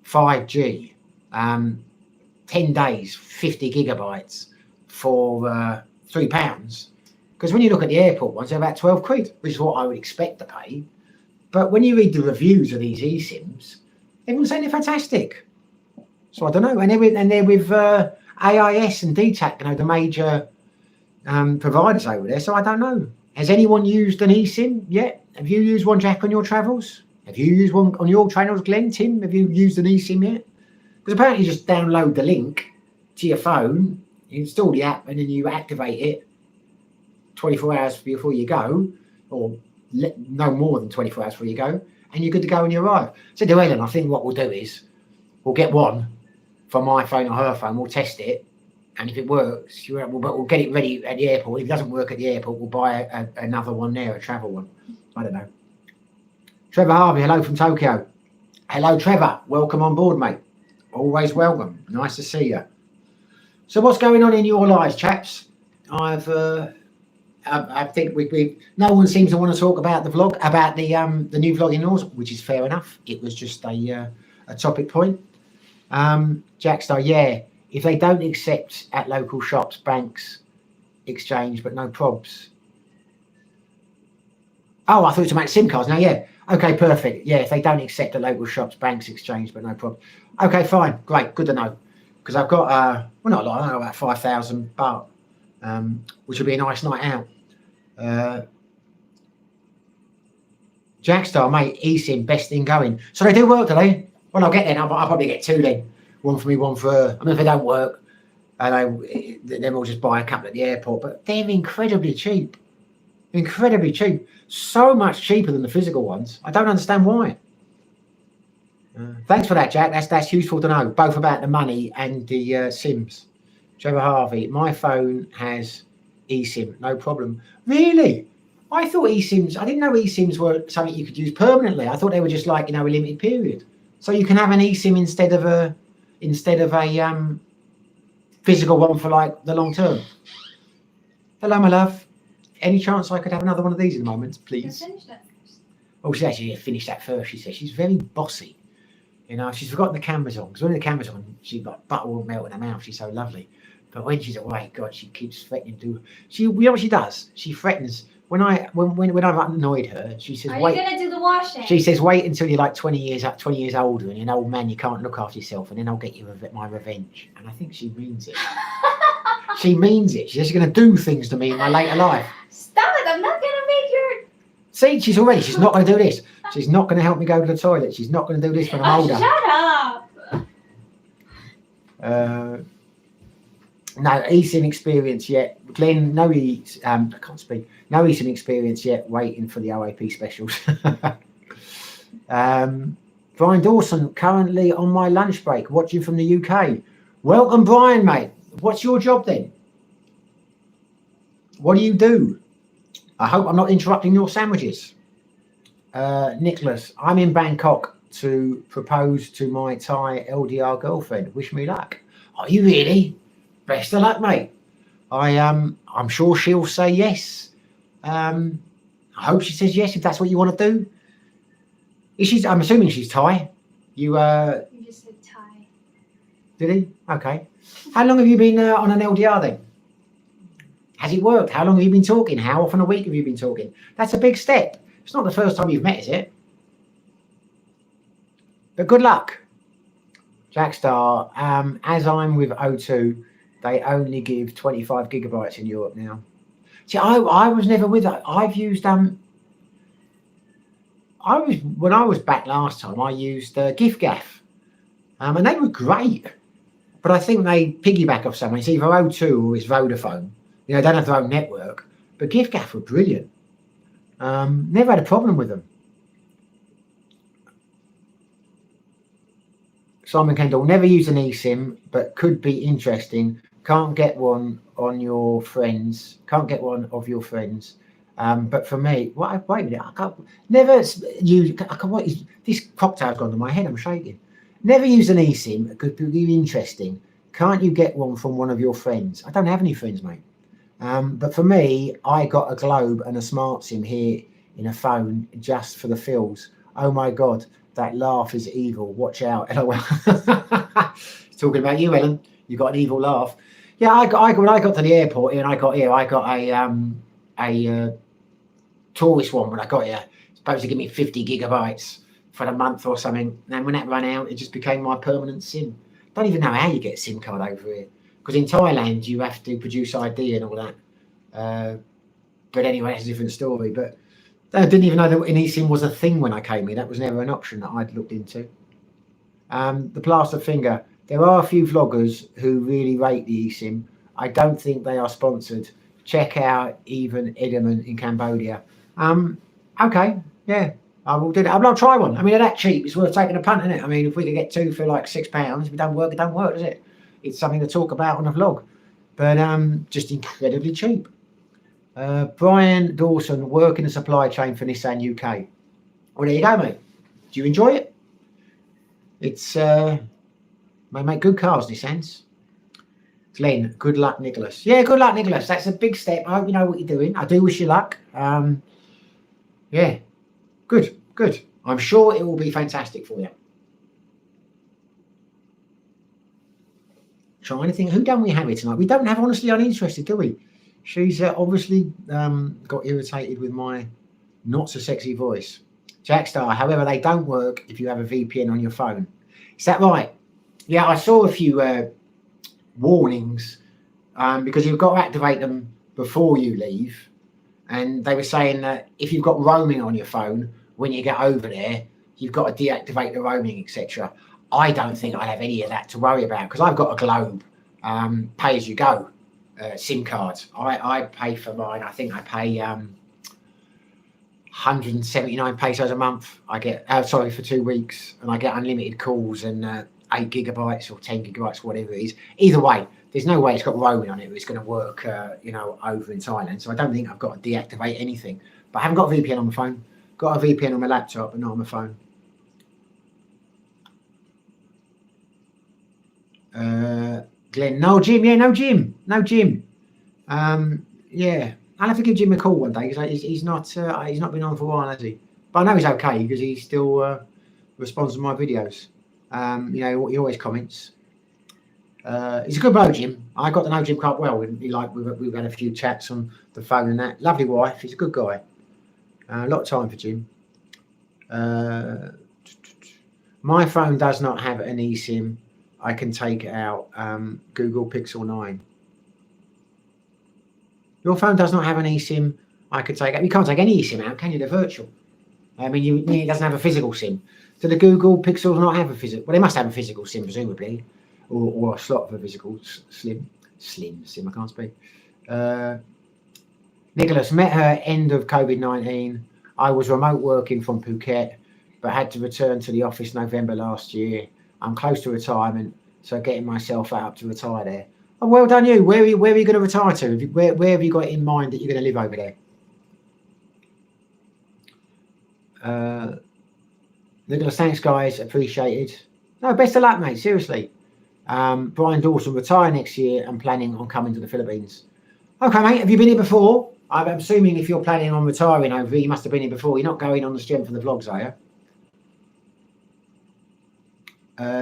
5G. 10 days, 50 gigabytes for £3. Because when you look at the airport ones, they're about 12 quid, which is what I would expect to pay. But when you read the reviews of these eSIMs, everyone's saying they're fantastic. So I don't know. And they're with AIS and DTAC, you know, the major providers over there. So I don't know. Has anyone used an eSIM yet? Have you used one, Jack, on your travels? Have you used one on your travels, Glenn? Tim, have you used an eSIM yet? Because apparently you just download the link to your phone, you install the app, and then you activate it 24 hours before you go, or no more than 24 hours before you go, and you're good to go when you arrive. So to Ellen, I think what we'll do is we'll get one for my phone or her phone, we'll test it, and if it works, we'll get it ready at the airport. If it doesn't work at the airport, we'll buy another one there, a travel one. I don't know. Trevor Harvey, hello from Tokyo. Hello, Trevor. Welcome on board, mate. Always welcome. Nice to see you. So what's going on in your lives, chaps? I think we no one seems to want to talk about the vlog, about the new vlogging laws, which is fair enough. It was just a topic point. Jackstar, yeah. If they don't accept at local shops, banks, exchange, but no probs. Oh, I thought it was about SIM cards. Now, yeah. Okay, perfect. Yeah, if they don't accept at local shops, banks, exchange, but no probs. Okay, fine. Great. Good to know. Because I've got, well, not a lot. I know about 5,000 baht, which would be a nice night out. Jackstar, mate, eSIM, best thing going. So they do work, do they? Well, I'll get then. I'll probably get 2 then. One for me, one for her. I mean, if they don't work, then we'll just buy a couple at the airport. But they're incredibly cheap. Incredibly cheap. So much cheaper than the physical ones. I don't understand why. Thanks for that, Jack. That's useful to know, both about the money and the SIMs. Trevor Harvey, my phone has eSIM, no problem. Really? I thought eSIMs, I didn't know eSIMs were something you could use permanently. I thought they were just like, you know, a limited period. So you can have an eSIM instead of a physical one for like the long term. Hello, my love. Any chance I could have another one of these in a moment, please? Finish that first. Oh, she actually finished that first, she says. She's very bossy. You know, she's forgotten the cameras on. Because when the cameras on, she's got butter all melt in her mouth. She's so lovely. But when she's away, God, she keeps threatening to. You know what she does? She threatens. When I've annoyed her, she says, Are "Wait." you gonna do the washing? She says, "Wait until you're like 20 years older, and you're an old man. You can't look after yourself, and then I'll get you my revenge." And I think she means it. She means it. She's going to do things to me in my later life. Stop it! I'm not gonna make your. See, she's not going to do this. She's not going to help me go to the toilet. She's not going to do this when I'm older. Shut up. No eSIM experience yet. Glenn, no I can't speak. No eSIM experience yet. Waiting for the OAP specials. Brian Dawson, currently on my lunch break, watching from the UK. Welcome, Brian, mate. What's your job then? What do you do? I hope I'm not interrupting your sandwiches. Nicholas, I'm in Bangkok to propose to my Thai LDR girlfriend. Wish me luck. Are you really? Best of luck, mate. I'm sure she'll say yes. I hope she says yes if that's what you want to do. I'm assuming she's Thai. You just said Thai. Did he? Okay. How long have you been on an LDR then? Has it worked? How long have you been talking? How often a week have you been talking? That's a big step. It's not the first time you've met, is it? But good luck. Jackstar, as I'm with O2, they only give 25 gigabytes in Europe now. See, I was never with that. I've used when I was back last time, I used GiffGaff, and they were great. But I think they piggyback off someone. It's either O2 or it's Vodafone. You know, they don't have their own network. But GiffGaff were brilliant. Never had a problem with them. Simon Kendall, never use an eSIM, but could be interesting. Can't get one on your friends. Can't get one of your friends. But for me, wait a minute, I can't never use. This cocktail's gone to my head. I'm shaking. Never use an eSIM. It could be interesting. Can't you get one from one of your friends? I don't have any friends, mate. But for me, I got a Globe and a Smart SIM here in a phone just for the feels. Oh my God, that laugh is evil. Watch out. LOL. Talking about you, Ellen. You got an evil laugh. Yeah, when I got to the airport here and I got a tourist one when I got here. It's supposed to give me 50 gigabytes for a month or something. And when that ran out, it just became my permanent SIM. Don't even know how you get a SIM card over here. Because in Thailand, you have to produce ID and all that. But anyway, that's a different story. But I didn't even know that an eSIM was a thing when I came here. That was never an option that I'd looked into. The plaster finger. There are a few vloggers who really rate the eSIM. I don't think they are sponsored. Check out even Edelman in Cambodia. Okay, yeah, I will do that. I'll try one. I mean, they're that cheap. It's worth taking a punt, isn't it? I mean, if we could get 2 for like £6, if it don't work, does it? It's something to talk about on a vlog. But just incredibly cheap. Brian Dawson, work in the supply chain for Nissan UK. Well, there you go, mate. Do you enjoy it? It's they make good cars, Nissans. Glenn, good luck, Nicholas. Yeah, good luck, Nicholas. That's a big step. I hope you know what you're doing. I do wish you luck. Yeah, good. I'm sure it will be fantastic for you. Trying to think, who don't we have here tonight? We don't have Honestly Uninterested, do we? She's obviously got irritated with my not so sexy voice. Jackstar, however, they don't work if you have a VPN on your phone. Is that right? Yeah, I saw a few warnings because you've got to activate them before you leave. And they were saying that if you've got roaming on your phone, when you get over there, you've got to deactivate the roaming, etc. I don't think I have any of that to worry about because I've got a Globe pay as you go SIM card. I pay for mine. I think I pay 179 pesos a month. I get for 2 weeks, and I get unlimited calls and 8 gigabytes or 10 gigabytes, whatever it is. Either way, there's no way it's got roaming on it. It's going to work, over in Thailand. So I don't think I've got to deactivate anything. But I haven't got a VPN on my phone. Got a VPN on my laptop, but not on my phone. Glenn, no Jim. Yeah, no Jim. Yeah, I'll have to give Jim a call one day because he's not been on for a while, has he? But I know he's okay because he still responds to my videos. He always comments. He's a good bloke, Jim. I got to know Jim quite well. We've had a few chats on the phone and that. Lovely wife. He's a good guy. A lot of time for Jim. My phone does not have an eSIM. I can take it out. Google Pixel 9. Your phone does not have an eSIM. I could take it. You can't take any eSIM out, can you? They're virtual. I mean, it doesn't have a physical SIM. Do the Google Pixels not have a physical? Well, they must have a physical SIM, presumably, or a slot for a physical slim SIM. I can't speak. Nicholas, met her end of COVID-19. I was remote working from Phuket, but had to return to the office November last year. I'm close to retirement, so getting myself out to retire there. Oh, well done you. Where are you going to retire to? Where have you got in mind that you're going to live over there? Nicholas, thanks guys, appreciated. No, best of luck, mate. Seriously. Brian Dawson, retire next year and planning on coming to the Philippines. Okay, mate. Have you been here before? I'm assuming if you're planning on retiring over here, you must have been here before. You're not going on the strength of the vlogs, are you?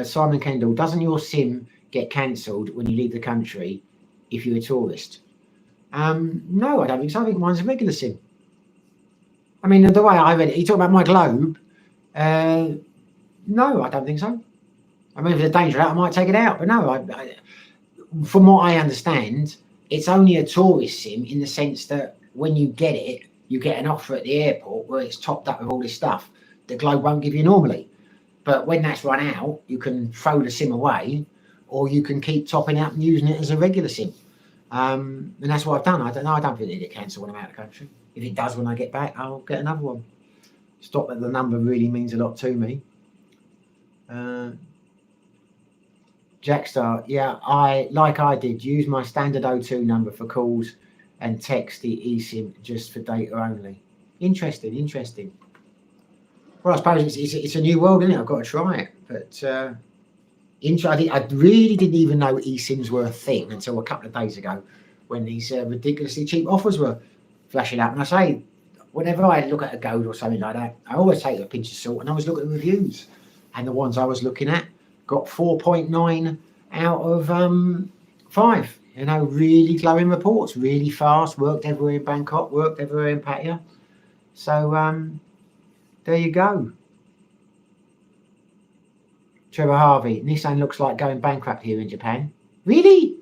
Simon Kendall, doesn't your SIM get cancelled when you leave the country if you're a tourist? No, I don't think so. I think mine's a regular SIM. I mean, the way I read it, you talk about my Globe. No, I don't think so. I mean, if there's a danger out, I might take it out. But no, from what I understand, it's only a tourist SIM in the sense that when you get it, you get an offer at the airport where it's topped up with all this stuff the Globe won't give you normally. But when that's run out, you can throw the SIM away, or you can keep topping up and using it as a regular SIM. And that's what I've done. I don't think they get cancelled when I'm out of the country. If it does when I get back, I'll get another one. Stop that the number really means a lot to me. Jackstar, yeah, I did use my standard O2 number for calls and text the eSIM just for data only. Interesting. Well, I suppose it's a new world, isn't it? I've got to try it. But I really didn't even know eSIMs were a thing until a couple of days ago when these ridiculously cheap offers were flashing up. And I say, whenever I look at a gold or something like that, I always take a pinch of salt and I always look at the reviews. And the ones I was looking at got 4.9 out of 5. You know, really glowing reports, really fast, worked everywhere in Bangkok, worked everywhere in Pattaya. So there you go. Trevor Harvey, Nissan looks like going bankrupt here in Japan. Really?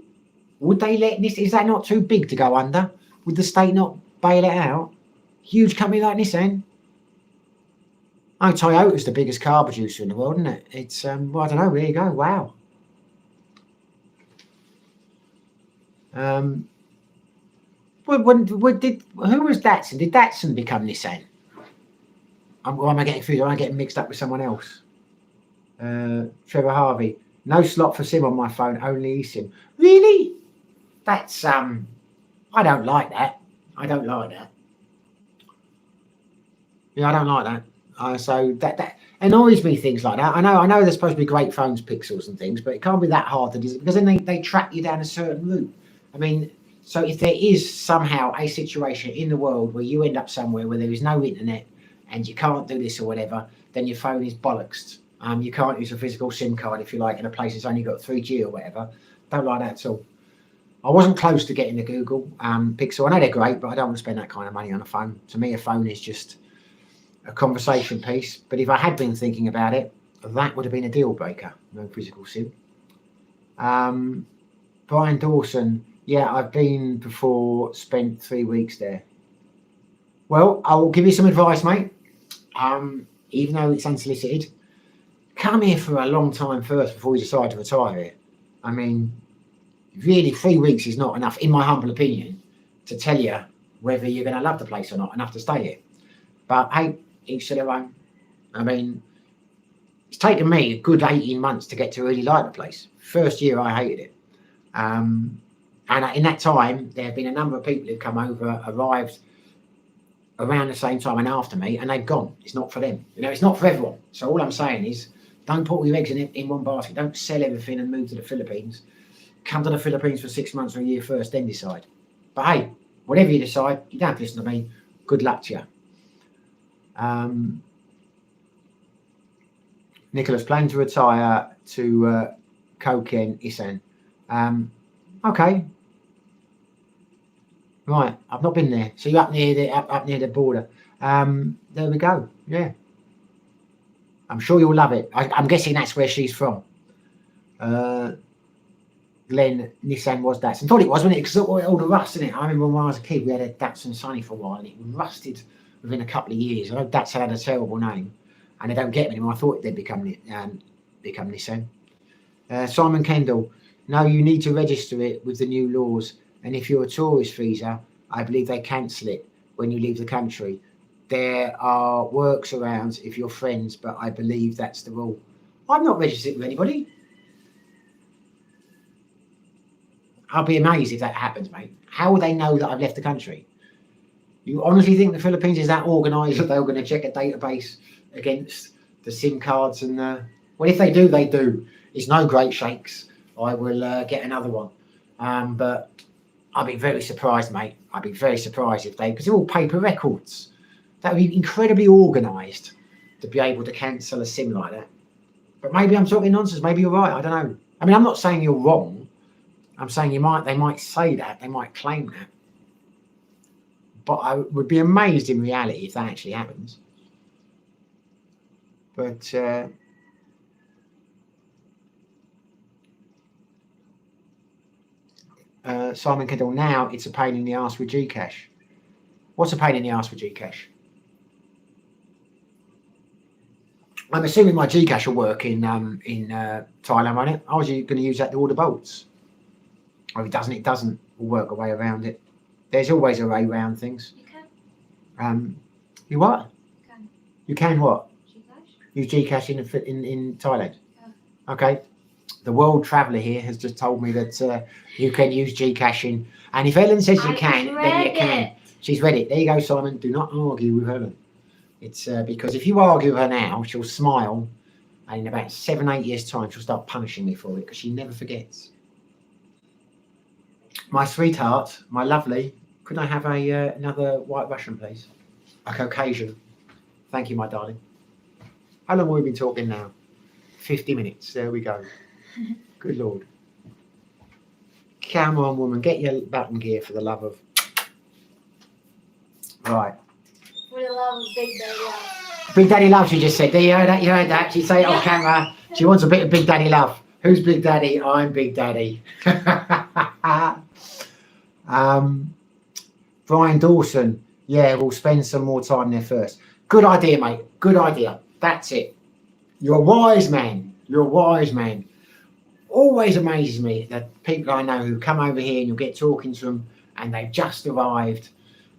Would they let this? Is that not too big to go under? Would the state not bail it out? Huge company like Nissan. Oh, Toyota's the biggest car producer in the world, isn't it? It's well, I don't know. There you go. Wow. Who was Datsun? Did Datsun become Nissan? Or am I getting food? Am I getting mixed up with someone else? Trevor Harvey, no slot for SIM on my phone, only eSIM. Really? That's I don't like that. I don't like that. Yeah, I don't like that. So that annoys me, things like that. I know they're supposed to be great phones, pixels and things, but it can't be that hard to do because then they track you down a certain route. I mean, so if there is somehow a situation in the world where you end up somewhere where there is no internet and you can't do this or whatever, then your phone is bollocksed. You can't use a physical SIM card if you like in a place that's only got 3G or whatever. Don't like that at all. I wasn't close to getting the Google Pixel. I know they're great, but I don't want to spend that kind of money on a phone. To me, a phone is just a conversation piece. But if I had been thinking about it, that would have been a deal breaker. No physical SIM. Brian Dawson, yeah, I've been before, spent 3 weeks there. Well, I will give you some advice, mate. Even though it's unsolicited, come here for a long time first before you decide to retire here. I mean, really, 3 weeks is not enough, in my humble opinion, to tell you whether you're going to love the place or not, enough to stay here. But hey, each to their own. I mean, it's taken me a good 18 months to get to really like the place. First year, I hated it. And in that time, there have been a number of people who've come over, arrived around the same time and after me, and they've gone. It's not for them. You know, it's not for everyone. So all I'm saying is, don't put all your eggs in one basket. Don't sell everything and move to the Philippines. Come to the Philippines for 6 months or a year first, then decide. But hey, whatever you decide, you don't have to listen to me. Good luck to you. Nicholas, planning to retire to Koken, Isan. Okay. Right, I've not been there. So you're up near the border. There we go. Yeah. I'm sure you'll love it. I'm guessing that's where she's from. Glenn, Nissan was Datsun. I thought it was, wasn't it? Because all the rust in it. I remember when I was a kid, we had a Datsun Sunny for a while, and it rusted within a couple of years. I know Datsun had a terrible name, and they don't get them anymore. I thought they'd become Nissan. Simon Kendall, no, you need to register it with the new laws. And if you're a tourist visa, I believe they cancel it when you leave the country. There are workarounds if you're friends, but I believe that's the rule. I'm not registered with anybody. I'll be amazed if that happens, mate. How will they know that I've left the country? You honestly think the Philippines is that organised that they're going to check a database against the SIM cards? And well, if they do, they do. It's no great shakes. I will get another one. But I'd be very surprised, mate. I'd be very surprised if because they're all paper records. That would be incredibly organised to be able to cancel a SIM like that. But maybe I'm talking nonsense. Maybe you're right. I don't know. I mean, I'm not saying you're wrong. I'm saying they might say that. They might claim that. But I would be amazed in reality if that actually happens. But Simon Kendall, now it's a pain in the arse with Gcash. What's a pain in the arse with Gcash? I'm assuming my Gcash will work in Thailand, won't it? I was going to use that to order bolts. Or if it doesn't, we'll work a way around it. There's always a way around things. You can. You what? Can. You can what? Gcash? Use Gcash in Thailand. Yeah. Okay. The world traveller here has just told me that you can use Gcashing, and if Ellen says you I can, then you read can. it. She's read it. There you go, Simon. Do not argue with Ellen. It's because if you argue with her now, she'll smile, and in about 7-8 years' time, she'll start punishing me for it because she never forgets. My sweetheart, my lovely, could I have another White Russian, please? A Caucasian. Thank you, my darling. How long have we been talking now? 50 minutes. There we go. Good Lord. Come on, woman. Get your button gear for the love of... Right. For the love of Big Daddy Love. Big Daddy Love, she just said. You heard that? You heard that? She'd say it on camera. She wants a bit of Big Daddy Love. Who's Big Daddy? I'm Big Daddy. Brian Dawson. Yeah, we'll spend some more time there first. Good idea, mate. Good idea. That's it. You're a wise man. You're a wise man. Always amazes me that people I know who come over here and you'll get talking to them and they've just arrived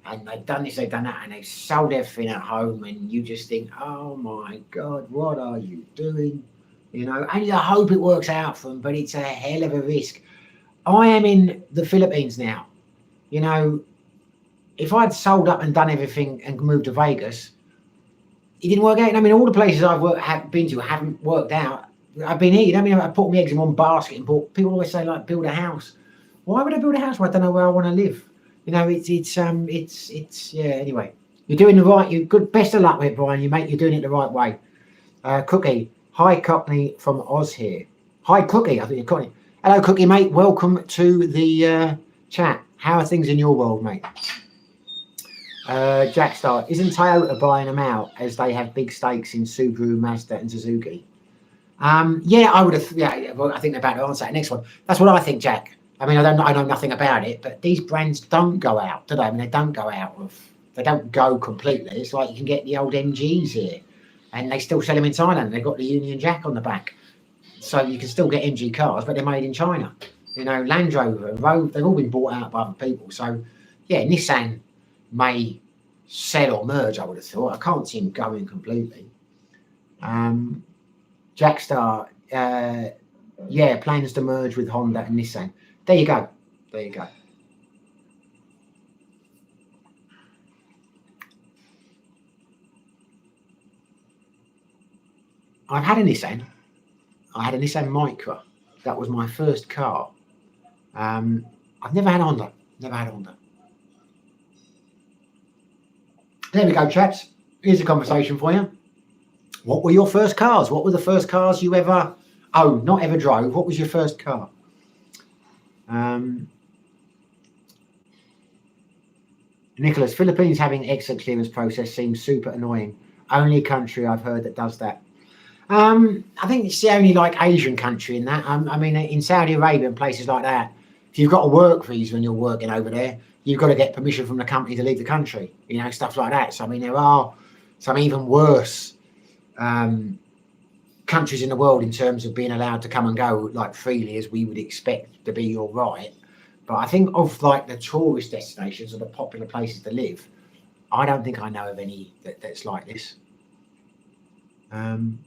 and they've done this, they've done that, and they've sold everything at home, and you just think, oh my God, what are you doing? You know, and you hope it works out for them, but it's a hell of a risk. I am in the Philippines now. You know, if I'd sold up and done everything and moved to Vegas, it didn't work out. I mean, all the places have been to haven't worked out. I've been here. I mean, I put my eggs in one basket and bought. People always say, like, build a house. Why would I build a house where I don't know where I want to live? You know, it's yeah. Anyway, you're doing the right. You good. Best of luck with it, Brian. You're doing it the right way. Cookie, hi Cockney from Oz here. Hi Cookie, I think you're Cockney. Hello Cookie, mate. Welcome to the chat. How are things in your world, mate? Jack Star, isn't Toyota buying them out as they have big stakes in Subaru, Mazda, and Suzuki? Yeah, I would have. Yeah, well, I think they're about to answer that next one. That's what I think, Jack. I mean, I know nothing about it, but these brands don't go out, do they? I mean, they don't go out they don't go completely. It's like you can get the old MGs here, and they still sell them in Thailand. They've got the Union Jack on the back, so you can still get MG cars, but they're made in China. You know, Land Rover and Rover, they've all been bought out by other people. So, yeah, Nissan may sell or merge, I would have thought. I can't see them going completely. Jack Star, yeah, plans to merge with Honda and Nissan. There you go. There you go. I've had a Nissan. I had a Nissan Micra. That was my first car. I've never had a Honda. Never had a Honda. There we go, chaps. Here's a conversation for you. What were your first cars? What were the first cars you ever owned, not ever drove? What was your first car? Nicholas, Philippines having exit clearance process seems super annoying. Only country I've heard that does that. I think it's the only like Asian country in that. I mean, in Saudi Arabia and places like that, if you've got a work visa when you're working over there, you've got to get permission from the company to leave the country. You know, stuff like that. So I mean, there are some even worse countries in the world in terms of being allowed to come and go like freely as we would expect to be your right. But I think of like the tourist destinations or the popular places to live, I don't think I know of any that's like this. Simon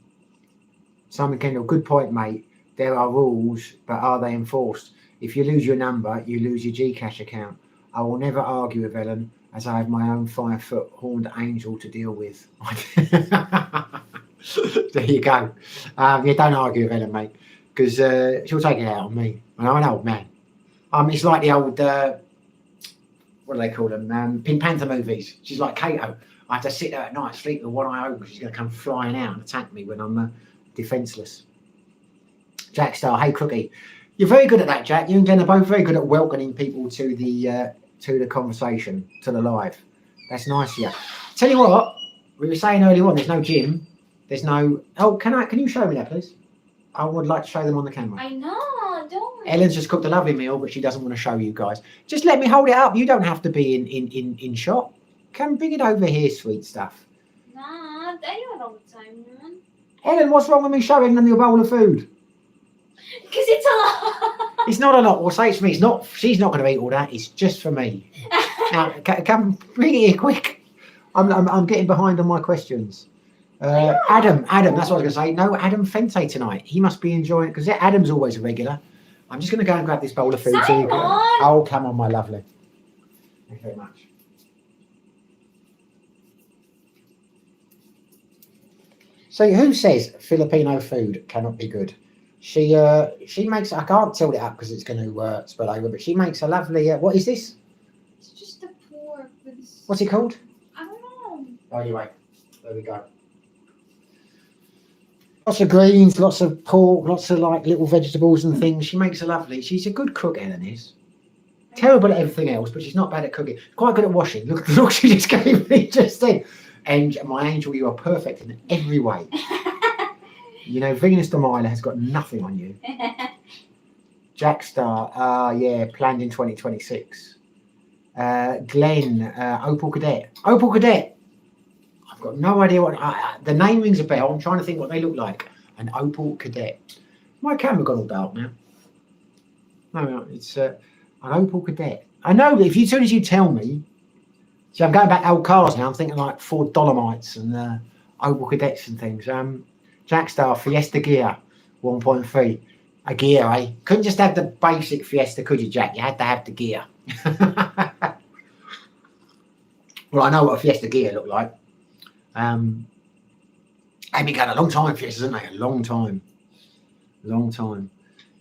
Kendall, good point, mate. There are rules, but are they enforced? If you lose your number, you lose your Gcash account. I will never argue with Ellen, as I have my own 5-foot horned angel to deal with. There you go. Yeah, don't argue with Ellen, mate, because she'll take it out on me. And I'm an old man. It's like the old, what do they call them? Pink Panther movies. She's like Kato. I have to sit there at night, sleep with one eye open, because she's going to come flying out and attack me when I'm defenceless. Jack Star, hey Cookie. You're very good at that, Jack. You and Glenn are both very good at welcoming people to the conversation, to the live. That's nice of you. Tell you what, we were saying earlier on, there's no gym. There's no... Oh, can you show me that, please? I would like to show them on the camera. I know, don't. Ellen's just cooked a lovely meal, but she doesn't want to show you guys. Just let me hold it up. You don't have to be in shot. Come bring it over here, sweet stuff. Nah, I do it all the time, man. Ellen, what's wrong with me showing them your bowl of food? Because it's a lot. It's not a lot. Well, say it's for me. She's not going to eat all that. It's just for me. Now, come bring it here quick. I'm getting behind on my questions. Adam, that's what I was going to say. No, Adam Fente tonight. He must be enjoying it because Adam's always a regular. I'm just going to go and grab this bowl of food. So you can, oh, come on, my lovely. Thank you very much. So who says Filipino food cannot be good? She makes, I can't tilt it up because it's going to spill over, but she makes a lovely, what is this? It's just a pork. What's it called? I don't know. Oh, anyway, there we go. Lots of greens, lots of pork, lots of like little vegetables and things. She makes a lovely, she's a good cook, Ellen is. Terrible at everything else, but she's not bad at cooking. Quite good at washing. Look, she just gave me just then. And my angel, you are perfect in every way. You know, Venus de Milo has got nothing on you. Jack Star, yeah, planned in 2026. Glenn, Opal Cadet. Opal Cadet. I've got no idea what, the name rings a bell. I'm trying to think what they look like. An Opal Cadet. My camera got all dark now. No, it's an Opal Cadet. I know that as soon as you tell me, see, I'm going back to old cars now. I'm thinking like Ford Dolomites and Opel Cadets and things. Jackstar Fiesta Gear 1.3. A gear, eh? Couldn't just have the basic Fiesta, could you, Jack? You had to have the gear. Well, I know what a Fiesta Gear looked like. They've been going a long time, Fiestas, haven't they? A long time.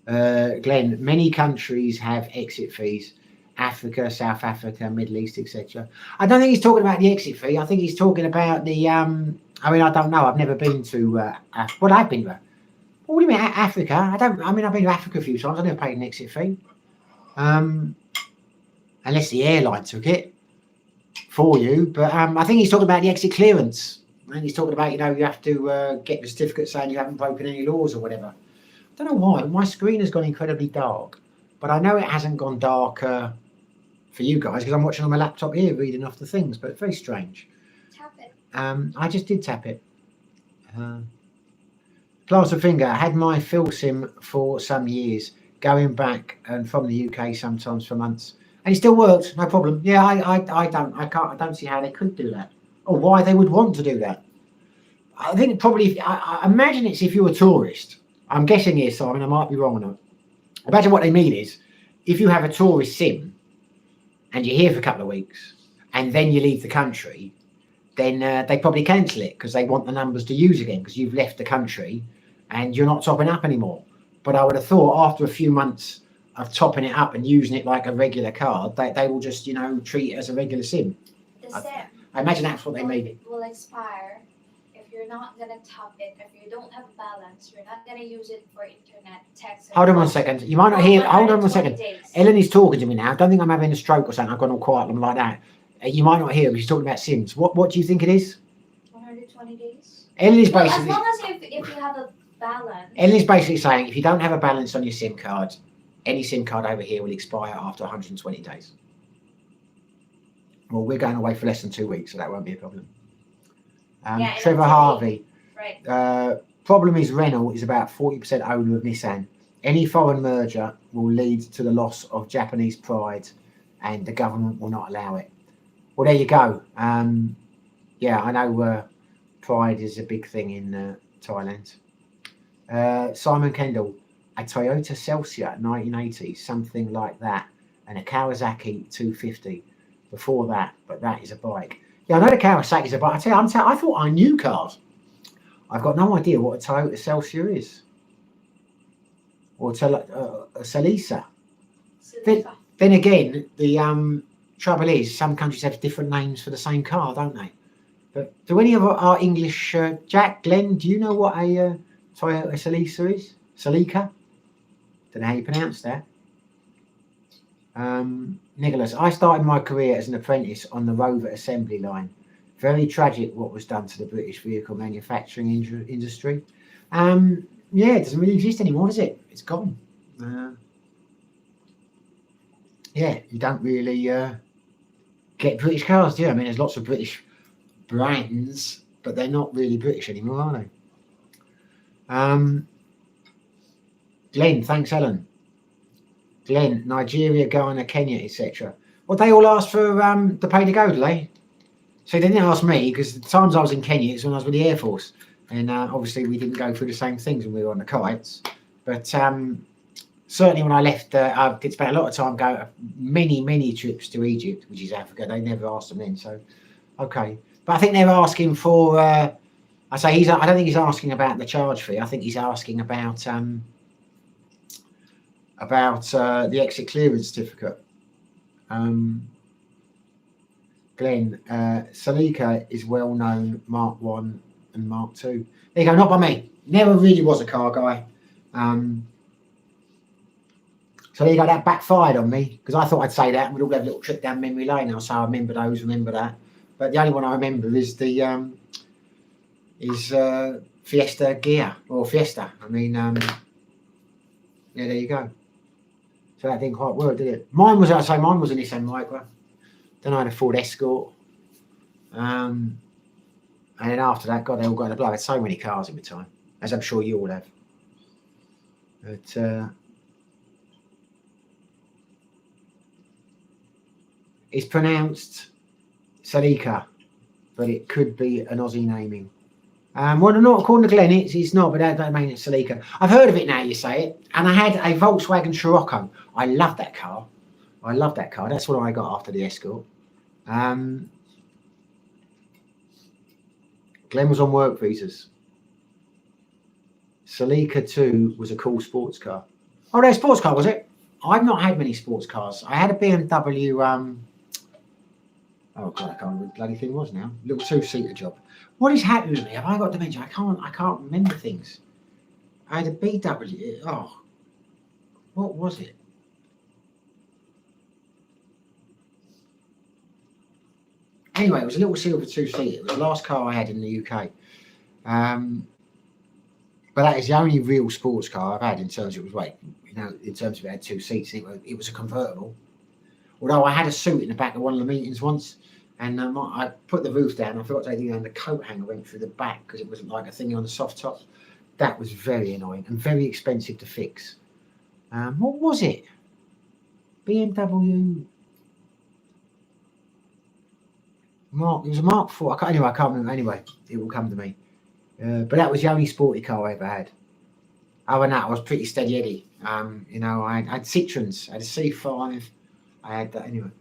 Glenn, many countries have exit fees. Africa, South Africa, Middle East, etc. I don't think he's talking about the exit fee. I think he's talking about the, I mean, I don't know. I've never been to, well, I've been to, what do you mean, Africa? I've been to Africa a few times. I never paid an exit fee. Unless the airline took it for you. But I think he's talking about the exit clearance. And he's talking about, you know, you have to get the certificate saying you haven't broken any laws or whatever. I don't know why. My screen has gone incredibly dark. But I know it hasn't gone darker for you guys because I'm watching on my laptop here reading off the things, but it's very strange. Tap it. I just did tap it. Plaster Finger, I had my Philsim for some years, going back and from the UK sometimes for months, and it still worked, no problem. Yeah, I don't see how they could do that, or why they would want to do that. I think probably, I imagine it's if you're a tourist. I'm guessing here, Simon, I might be wrong or not. Imagine what they mean is, if you have a tourist SIM and you're here for a couple of weeks and then you leave the country, then they probably cancel it because they want the numbers to use again because you've left the country and you're not topping up anymore. But I would have thought after a few months of topping it up and using it like a regular card, they will just, you know, treat it as a regular SIM. The SIM. I imagine that's what they mean. Will expire if you're not going to top it. If you don't have a balance, you're not going to use it for internet, text. Hold on 1 second. You might not hear. Hold on 1 second. Days. Ellen is talking to me now. I don't think I'm having a stroke or something. I've gone all quiet and like that. You might not hear. She's talking about SIMs. What do you think it is? 120 days. Ellen is Well, basically. as long as if you have a balance. Ellen is basically saying if you don't have a balance on your SIM card, any SIM card over here will expire after 120 days. Well, we're going away for less than 2 weeks, so that won't be a problem. Yeah, Trevor Harvey. Right. Problem is Renault is about 40% owner of Nissan. Any foreign merger will lead to the loss of Japanese pride and the government will not allow it. Well, there you go. Yeah, I know pride is a big thing in Thailand. Simon Kendall, a Toyota Celsius 1980, something like that, and a Kawasaki 250 before that, but that is a bike. Yeah, I know the Kawasaki's a bike. I thought I knew cars. I've got no idea what a Toyota Celsius is. Or a Celisa. Then again, the trouble is some countries have different names for the same car, don't they? But do any of our English, Jack, Glenn, do you know what a Toyota Celisa is? Celica? Don't know how you pronounce that. Nicholas, I started my career as an apprentice on the Rover assembly line. Very tragic what was done to the British vehicle manufacturing industry. Yeah, it doesn't really exist anymore, does it? It's gone. Yeah, you don't really get British cars, do you? I mean, there's lots of British brands, but they're not really British anymore, are they? Glenn, thanks, Ellen. Glenn, Nigeria, Ghana, Kenya, etc. Well, they all ask for the pay to go, do they? So they didn't ask me because the times I was in Kenya is when I was with the Air Force, and obviously we didn't go through the same things when we were on the kites. But certainly when I left, I did spend a lot of time going many trips to Egypt, which is Africa. They never asked them then, so okay. But I think they're asking for. I say I don't think he's asking about the charge fee. I think he's asking about the exit clearance certificate. Glenn, Salika is well known Mark 1 and Mark 2. There you go, not by me. Never really was a car guy. So there you go, that backfired on me because I thought I'd say that and we'd all have a little trip down memory lane. I'll say I remember those, remember that. But the only one I remember is the Fiesta gear or Fiesta. I mean, yeah, there you go. So that didn't quite work, did it? Mine was an Nissan Micra. Then I had a Ford Escort. And then after that, God, they all got in a blow. I had so many cars in my time, as I'm sure you all have. But it's pronounced Salika, but it could be an Aussie naming. Well, not according to Glenn, it's not, but that mean it's Salika. I've heard of it now, you say it. And I had a Volkswagen Scirocco. I love that car. That's what I got after the Escort. Glenn was on work visas. Salika 2 was a cool sports car. Oh, no, sports car, was it? I've not had many sports cars. I had a BMW. Oh God, I can't remember what the bloody thing was now. Little two-seater job. What is happening with me? Have I got dementia? I can't remember things. I had a BW. Oh, what was it? Anyway, it was a little silver two-seater. It was the last car I had in the UK. But that is the only real sports car I've had in terms of it was weight. You know, in terms of it had two seats. It was a convertible. Although I had a suit in the back of one of the meetings once, and I put the roof down. I forgot to do, and the coat hanger went through the back because it wasn't like a thingy on the soft top. That was very annoying and very expensive to fix. What was it? BMW. It was a Mark 4. I can't remember. Anyway, it will come to me. But that was the only sporty car I ever had. Other than that, I was pretty steady Eddie. You know, I had Citroens. I had a C5. I had that anyway.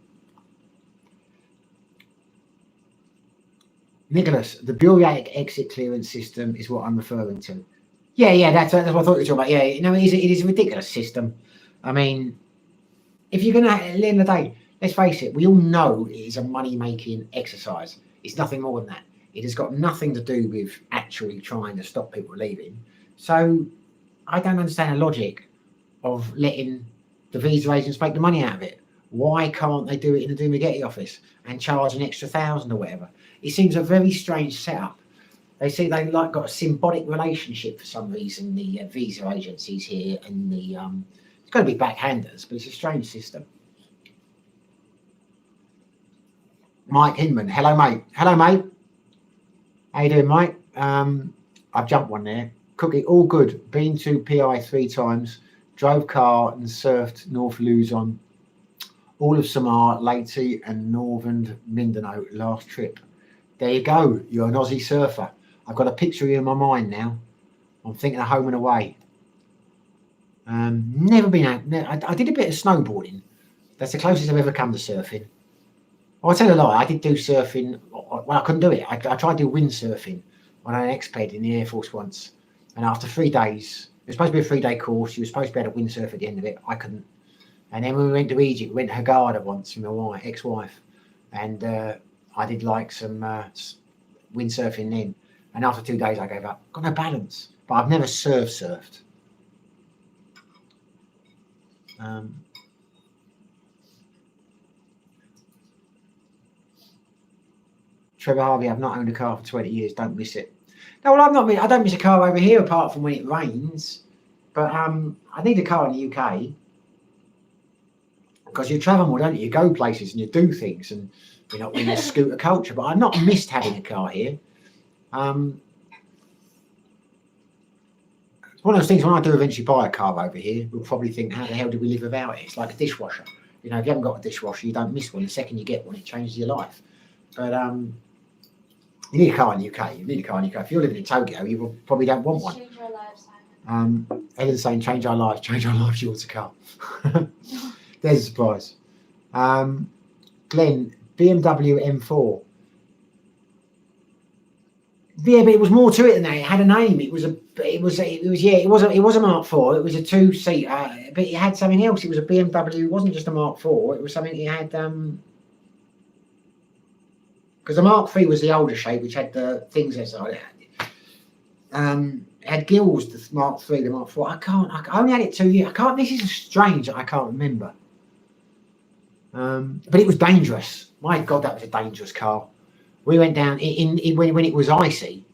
Nicholas, the bureaucratic exit clearance system is what I'm referring to. Yeah, that's what I thought you were talking about. Yeah, you know, it is a ridiculous system. I mean, if you're going to, at the end of the day, let's face it, we all know it is a money-making exercise. It's nothing more than that. It has got nothing to do with actually trying to stop people leaving. So I don't understand the logic of letting the visa agents make the money out of it. Why can't they do it in the Dumagetti office and charge an extra $1,000 or whatever? It seems a very strange setup. They see they've like got a symbiotic relationship for some reason, the visa agencies here and the it's got to be backhanders, but it's a strange system. Mike Hinman, hello mate. How you doing, Mike? I've jumped one there. Cookie, all good. Been to PI 3 times. Drove car and surfed North Luzon, all of Samar, Leyte and Northern Mindanao last trip. There you go. You're an Aussie surfer. I've got a picture of you in my mind now. I'm thinking of home and away. Never been out. I did a bit of snowboarding. That's the closest I've ever come to surfing. I'll tell you a lie. I did do surfing. Well, I couldn't do it. I tried to do windsurfing on an exped in the Air Force once. And after 3 days, it was supposed to be a 3-day course. You were supposed to be able to windsurf at the end of it. I couldn't. And then when we went to Egypt, we went to Hurghada once with my ex-wife. And I did like some windsurfing then. And after 2 days, I gave up. Got no balance. But I've never surfed. Trevor Harvey, I've not owned a car for 20 years. Don't miss it. No, well, I don't miss a car over here apart from when it rains. But I need a car in the UK because you travel more, don't you? You go places and you do things, and you're not in a scooter culture. But I've not missed having a car here. It's one of those things. When I do eventually buy a car over here, we'll probably think, how the hell did we live without it? It's like a dishwasher. You know, if you haven't got a dishwasher, you don't miss one. The second you get one, it changes your life. But You need a car in the UK. You need a car in the UK. If you're living in Tokyo, you probably don't want one. Change your life, Simon. Ellen's saying, change our lives. Change our lives. She wants a car. There's a surprise. Glenn, BMW M4. Yeah, but it was more to it than that. It had a name. It was a Mark IV. It was a 2-seater, but it had something else. It was a BMW. It wasn't just a Mark IV. It was something. It had because the Mark III was the older shape, which had the things inside. It had gills. The Mark III, the Mark IV. I only had it 2 years. This is strange that I can't remember. But it was dangerous. My God, that was a dangerous car. We went down when it was icy.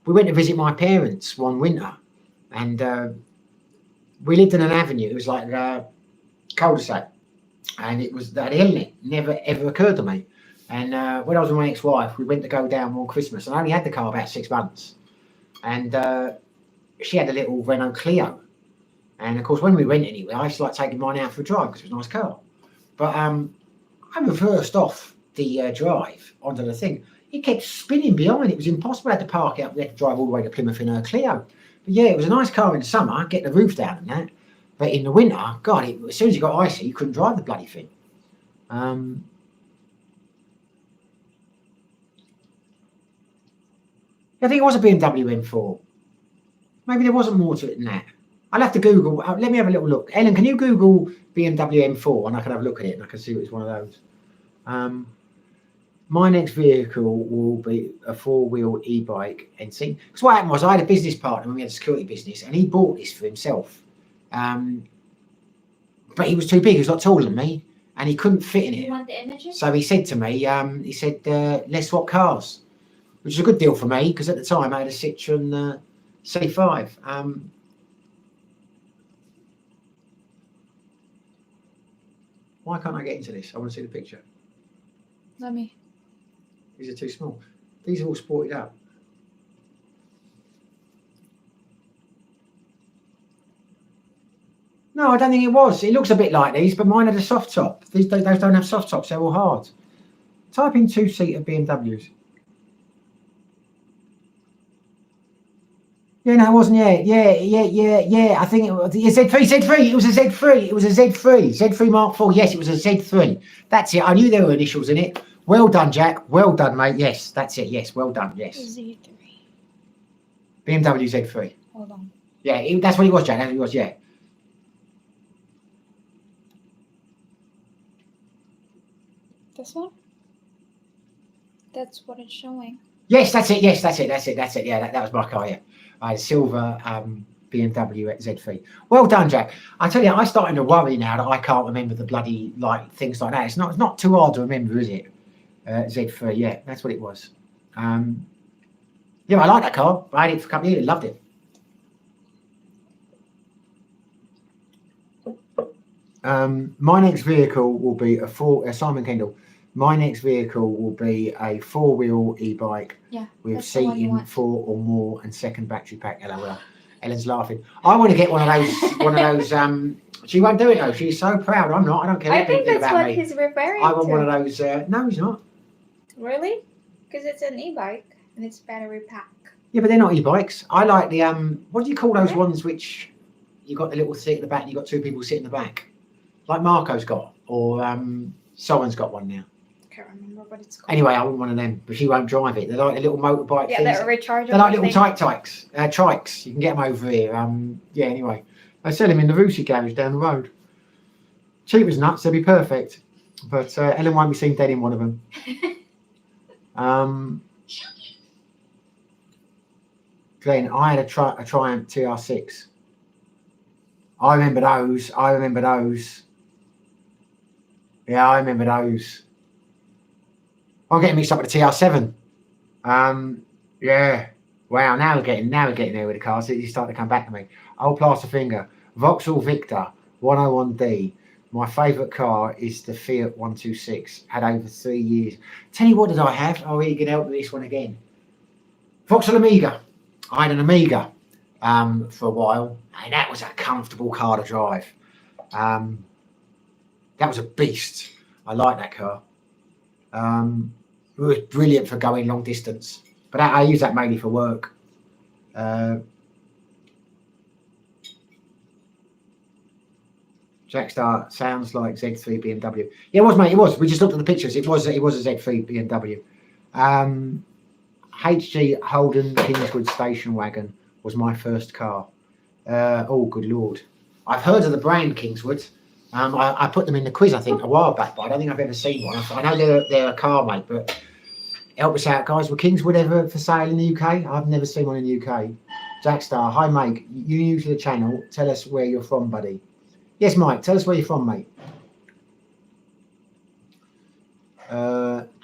We went to visit my parents one winter, and we lived in an avenue. It was like a cul-de-sac, and it was that hill in it. Never ever occurred to me. And when I was with my ex-wife, we went to go down one Christmas, and I only had the car about 6 months, and she had a little Renault Clio, and of course when we went anywhere, I used to like taking mine out for a drive because it was a nice car. But I reversed off the drive onto the thing. It kept spinning behind. It was impossible. I had to park it up. We had to drive all the way to Plymouth in a Clio. But yeah, it was a nice car in the summer, get the roof down and that. But in the winter, God, as soon as it got icy, you couldn't drive the bloody thing. I think it was a BMW M4. Maybe there wasn't more to it than that. I'll have to Google. Let me have a little look. Ellen, can you Google BMW M4 and I can have a look at it and I can see it was one of those. My next vehicle will be a 4-wheel e-bike NC. Because what happened was I had a business partner when we had a security business and he bought this for himself. But he was too big. He was a lot taller than me and he couldn't fit in it. You want the images? So he said to me, let's swap cars, which is a good deal for me because at the time I had a Citroen C5. Why can't I get into this? I want to see the picture. Let me. These are too small. These are all sported up. No, I don't think it was. It looks a bit like these, but mine had a soft top. Those don't have soft tops. They're all hard. Type in 2-seater BMWs. Yeah, no, it wasn't. Yeah. I think it was Z3. It was a Z3. It was a Z3 Mark IV. Yes, it was a Z3. That's it. I knew there were initials in it. Well done, Jack. Well done, mate. Yes, that's it. Yes, well done. Yes. Z3. BMW Z3. Hold on. Yeah, that's what it was, Jack. That's what it was. Yeah. This one? That's what it's showing. Yes, that's it. Yes, that's it. Yeah, that was my car. Yeah, I had a silver BMW Z3. Well done, Jack. I tell you, I'm starting to worry now that I can't remember the bloody things like that. It's not too hard to remember, is it? Z3. Yeah, that's what it was. Yeah, I like that car. I had it for a couple of years. Loved it. My next vehicle will be Simon Kendall. My next vehicle will be a 4-wheel e-bike with seating 4 or more and second battery pack. LOL. Ellen's laughing. I want to get one of those. She won't do it though. She's so proud. I'm not. I don't care. I think that's about what me. he's referring to. I want one of those. No, he's not. Really? Because it's an e-bike and it's battery pack. Yeah, but they're not e-bikes. I like the what do you call those ones which you got the little seat at the back and you got 2 people sitting in the back, like Marco's got, or someone's got one now. Can't remember what it's called. Anyway, I want one of them, but she won't drive it. They're like the little motorbike things. Yeah, they're rechargeable. They're like little trikes. You can get them over here. Yeah, anyway. I sell them in the Roosie garage down the road. Cheap as nuts, they'll be perfect. But Ellen won't be seen dead in one of them. Glenn, I had a Triumph TR6. I remember those. Yeah, I remember those. I'm getting mixed up with the TR7. Yeah. Wow, now we're getting there with the cars. You start to come back to me. Old plaster finger. Vauxhall Victor 101D. My favourite car is the Fiat 126. Had over 3 years. Tell you what did I have? I'll really get help with this one again. Vauxhall Amiga. I had an Amiga for a while, and that was a comfortable car to drive. That was a beast. I like that car. It was brilliant for going long distance. But I use that mainly for work. Jackstar sounds like Z3 BMW. Yeah, it was, mate. It was. We just looked at the pictures. It was a Z3 BMW. HG Holden Kingswood station wagon was my first car. Oh, good lord! I've heard of the brand Kingswood. I put them in the quiz, I think, a while back, but I don't think I've ever seen one. I know they're a car, mate, but help us out, guys. Were Kingswood ever for sale in the UK? I've never seen one in the UK. Jackstar, hi, mate. You new to the channel. Tell us where you're from, buddy. Yes, Mike, tell us where you're from, mate.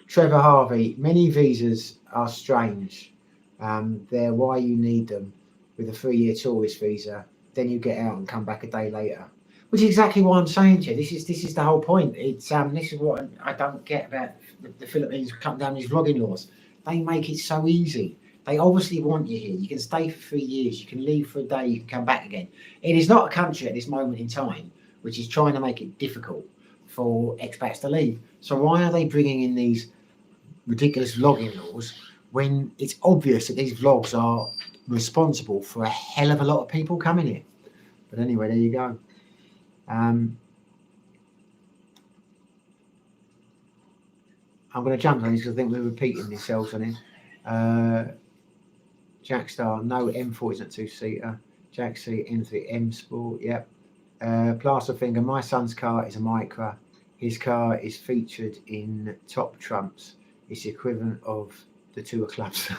Trevor Harvey, many visas are strange. They're why you need them with a 3-year tourist visa. Then you get out and come back a day later. Which is exactly what I'm saying to you. This is the whole point. It's this is what I don't get about the Philippines cutting down these vlogging laws. They make it so easy. They obviously want you here. You can stay for 3 years. You can leave for a day. You can come back again. It is not a country at this moment in time which is trying to make it difficult for expats to leave. So why are they bringing in these ridiculous vlogging laws when it's obvious that these vlogs are responsible for a hell of a lot of people coming here? But anyway, there you go. I'm going to jump on this because I think we're repeating ourselves on it. Jackstar, no M4 isn't two-seater. Jack C, M3, M Sport, yep. Plasterfinger, my son's car is a Micra. His car is featured in Top Trumps. It's the equivalent of the tour clubs.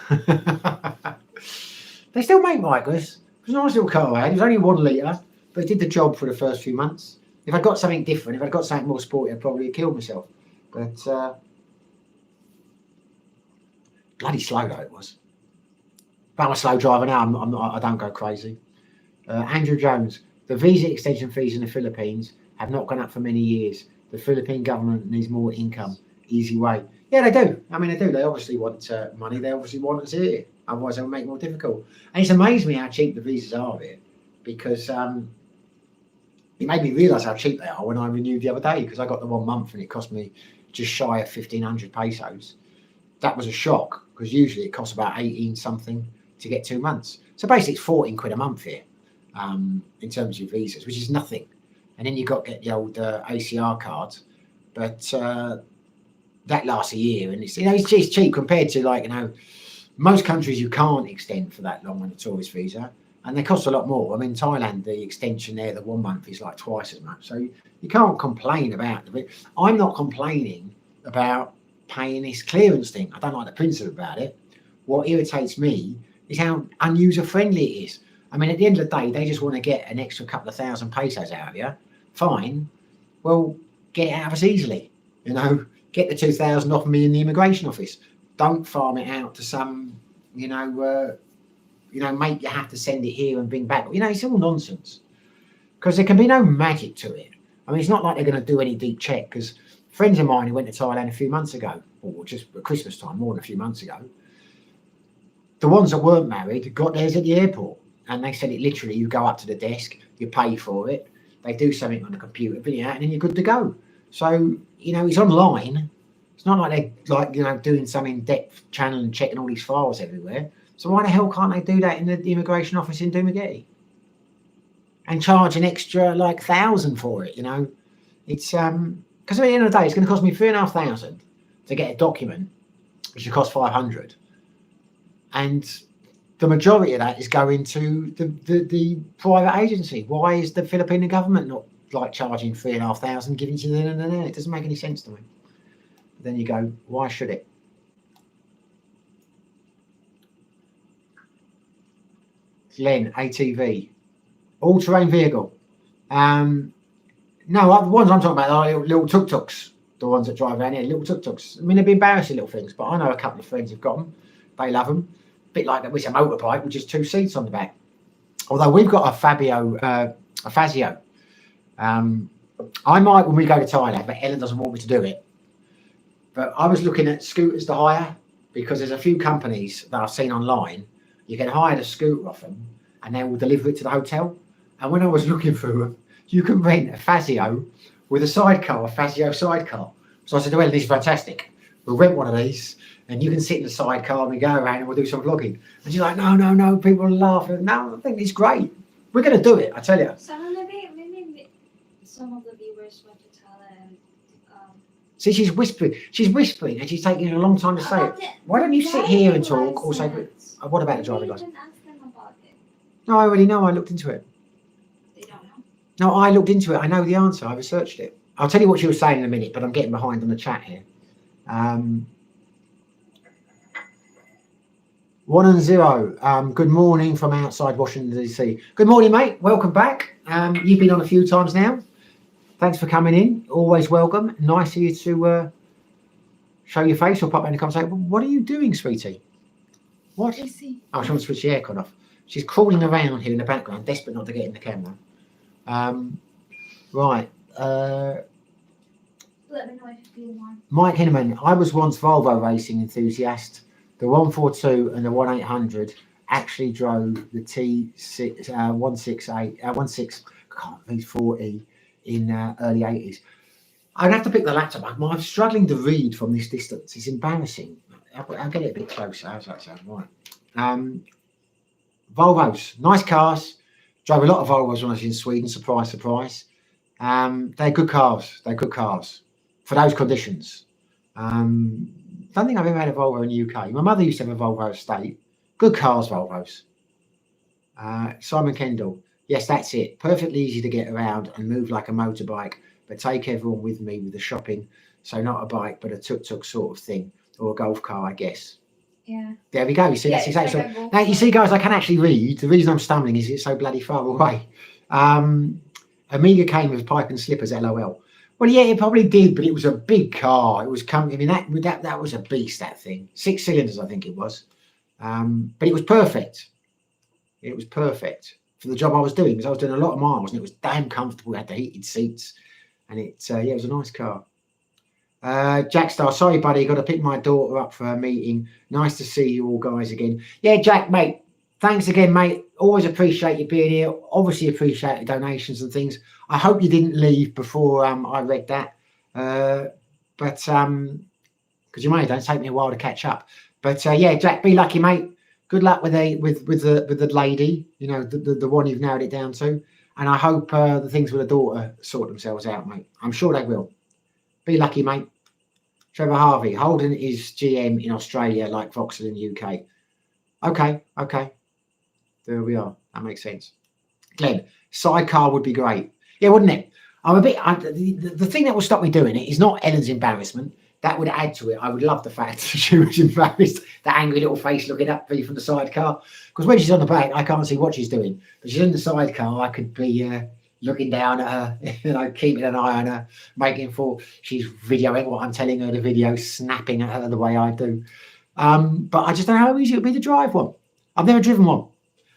They still make Micras. It was a nice little car I had. It was only 1 litre, but it did the job for the first few months. If I'd got something different, if I'd got something more sporty, I'd probably have killed myself. But bloody slow though it was. But I'm a slow driver now. I don't go crazy. Andrew Jones, the visa extension fees in the Philippines have not gone up for many years. The Philippine government needs more income. Easy way. Yeah, they do. I mean, they do. They obviously want money. They obviously want us here. Otherwise, they'll make it more difficult. And it's amazed me how cheap the visas are here, because it made me realise how cheap they are when I renewed the other day, because I got the 1 month and it cost me just shy of 1,500 pesos. That was a shock, because usually it costs about 18 something to get 2 months. So basically it's 14 quid a month here in terms of your visas, which is nothing. And then you've got to get the old ACR cards, but that lasts a year, and it's cheap compared to, like, most countries you can't extend for that long on a tourist visa, and they cost a lot more. I mean, Thailand, the extension there, the 1 month is like twice as much. So you can't complain about it. I'm not complaining about paying this clearance thing. I don't like the principle about it. What irritates me is how unuser friendly it is. I mean, at the end of the day, they just want to get an extra couple of thousand pesos out of you. Fine. Well, get it out of us easily. Get the 2,000 off me in the immigration office. Don't farm it out to some, make you have to send it here and bring back. It's all nonsense, because there can be no magic to it. I mean, it's not like they're going to do any deep check, because friends of mine who went to Thailand a few months ago, or just at Christmas time, more than a few months ago, the ones that weren't married got theirs at the airport, and they said it literally, you go up to the desk, you pay for it, they do something on the computer, and then you're good to go. So, it's online. It's not like they're doing some in-depth channel and checking all these files everywhere. So why the hell can't they do that in the immigration office in Dumaguete and charge an extra 1,000 for it? It's because at the end of the day, it's going to cost me 3,500 to get a document, which should cost 500, and the majority of that is going to the private agency. Why is the Philippine government not charging 3,500, giving it to them and then? It doesn't make any sense to me. But then you go, why should it? Len, ATV, all-terrain vehicle. No, the ones I'm talking about are little tuk-tuks, the ones that drive around here, little tuk-tuks. I mean, they'd be embarrassing little things, but I know a couple of friends who've got them. They love them. A bit like it's a motorbike with just 2 seats on the back. Although we've got a Fazio. I might when we go to Thailand, but Ellen doesn't want me to do it. But I was looking at scooters to hire, because there's a few companies that I've seen online. You can hire the scooter off them and they will deliver it to the hotel. And when I was looking through them, you can rent a Fazio with a sidecar, a Fazio sidecar. So I said, well, this is fantastic. we'll rent one of these and you can sit in the sidecar and we go around and we'll do some vlogging. And she's like, no, people will laugh. No, I think it's great. We're going to do it, I tell you. So maybe some of the viewers want to tell and See, she's whispering and she's taking a long time to say it. Why don't you sit here and talk or say, what about the driving license? You can ask them about it. No, I already know. I looked into it. They don't know. No, I looked into it. I know the answer. I researched it. I'll tell you what she was saying in a minute, but I'm getting behind on the chat here. 1 and 0. Good morning from outside Washington, D.C. Good morning, mate. Welcome back. You've been on a few times now. Thanks for coming in. Always welcome. Nice of you to show your face or pop in the conversation. What are you doing, sweetie? What? Oh, she wants to switch the aircon off. She's crawling around here in the background, desperate not to get in the camera. Right. Let me know if you want. Mike Hinneman. I was once Volvo racing enthusiast. The 142 and the 1800 actually drove the T6 1.6 in early 80s. I'd have to pick the laptop up. I'm struggling to read from this distance. It's embarrassing. I'll get it a bit closer. How's that sound? Right. Volvos, nice cars. Drove a lot of Volvos when I was in Sweden. Surprise, surprise. They're good cars. They're good cars for those conditions. Don't think I've ever had a Volvo in the UK. My mother used to have a Volvo estate. Good cars, Volvos. Simon Kendall. Yes, that's it. Perfectly easy to get around and move like a motorbike, but take everyone with me with the shopping. So not a bike, but a tuk-tuk sort of thing, or a golf car, I guess. Yeah. There we go. You see, that's exactly right. Now, you see, guys, I can actually read. The reason I'm stumbling is it's so bloody far away. Amiga came with pipe and slippers, LOL. Well, yeah, it probably did, but it was a big car. It was coming. I mean, that was a beast. That thing, 6 cylinders, I think it was. But it was perfect. It was perfect for the job I was doing because I was doing a lot of miles and it was damn comfortable. It had the heated seats, and it was a nice car. Jack Star, sorry, buddy, got to pick my daughter up for her meeting. Nice to see you all guys again. Yeah, Jack, mate. Thanks again, mate. Always appreciate you being here. Obviously appreciate the donations and things. I hope you didn't leave before I read that. But because you may don't take me a while to catch up. But yeah, Jack, be lucky, mate. Good luck with the lady, you know, the one you've narrowed it down to. And I hope the things with the daughter sort themselves out, mate. I'm sure they will. Be lucky, mate. Trevor Harvey, Holden is GM in Australia like Vauxhall in the UK. Okay. There we are. That makes sense. Glenn, sidecar would be great. Yeah, wouldn't it? I'm a bit. The thing that will stop me doing it is not Ellen's embarrassment. That would add to it. I would love the fact that she was embarrassed, that angry little face looking up me from the sidecar. Because when she's on the back, I can't see what she's doing. But she's in the sidecar. I could be looking down at her, you know, keeping an eye on her, making sure she's videoing what I'm telling her to video, snapping at her the way I do. But I just don't know how easy it would be to drive one. I've never driven one.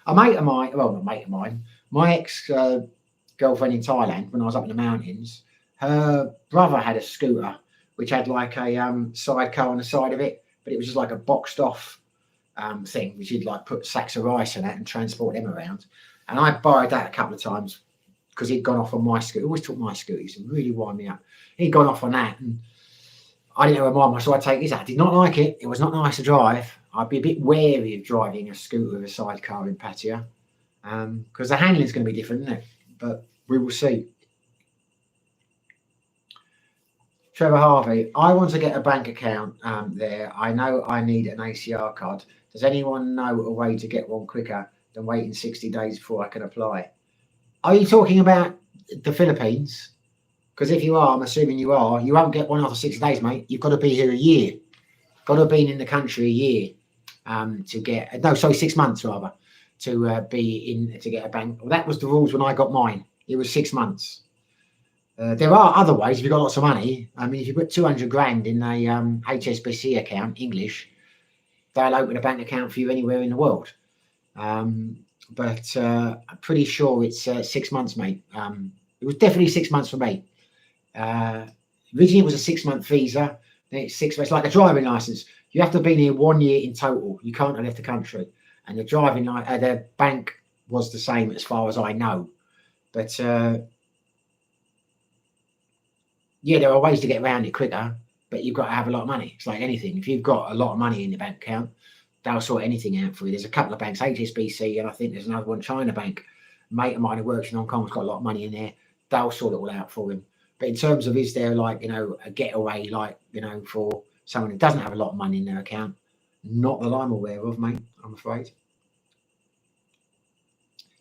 A mate of mine, well, not a mate of mine, my ex-girlfriend in Thailand, when I was up in the mountains, her brother had a scooter which had like a sidecar on the side of it, but it was just like a boxed off thing, which you'd like put sacks of rice in it and transport them around. And I borrowed that a couple of times because he'd gone off on my scooter. He always took my scooter. He used to really wind me up. He'd gone off on that, and I didn't know where mine was, so I'd take his. I did not like it. It was not nice to drive. I'd be a bit wary of driving a scooter with a sidecar in Pattaya because the handling is going to be different, isn't it? But we will see. Trevor Harvey, I want to get a bank account there. I know I need an ACR card. Does anyone know a way to get one quicker than waiting 60 days before I can apply? Are you talking about the Philippines? Because if you are, I'm assuming you are, you won't get one after 60 days, mate. You've got to be here a year. Got to have been in the country a year to get, no, sorry, 6 months rather, to be in, to get a bank. Well, that was the rules when I got mine. It was 6 months. There are other ways if you've got lots of money. I mean, if you put 200 grand in a HSBC account, English, they'll open a bank account for you anywhere in the world. But I'm pretty sure it's 6 months, mate. It was definitely 6 months for me. Originally, it was a 6-month visa. Then it's 6 months. It's like a driving license. You have to have been here 1 year in total. You can't have left the country. And the driving the bank was the same as far as I know. But yeah, there are ways to get around it quicker. but you've got to have a lot of money. It's like anything. If you've got a lot of money in your bank account, they'll sort anything out for you. There's a couple of banks, HSBC, and I think there's another one, China Bank. A mate of mine who works in Hong Kong's got a lot of money in there. They'll sort it all out for him. But in terms of, is there like, a getaway, like, for someone who doesn't have a lot of money in their account? Not that I'm aware of, mate, I'm afraid.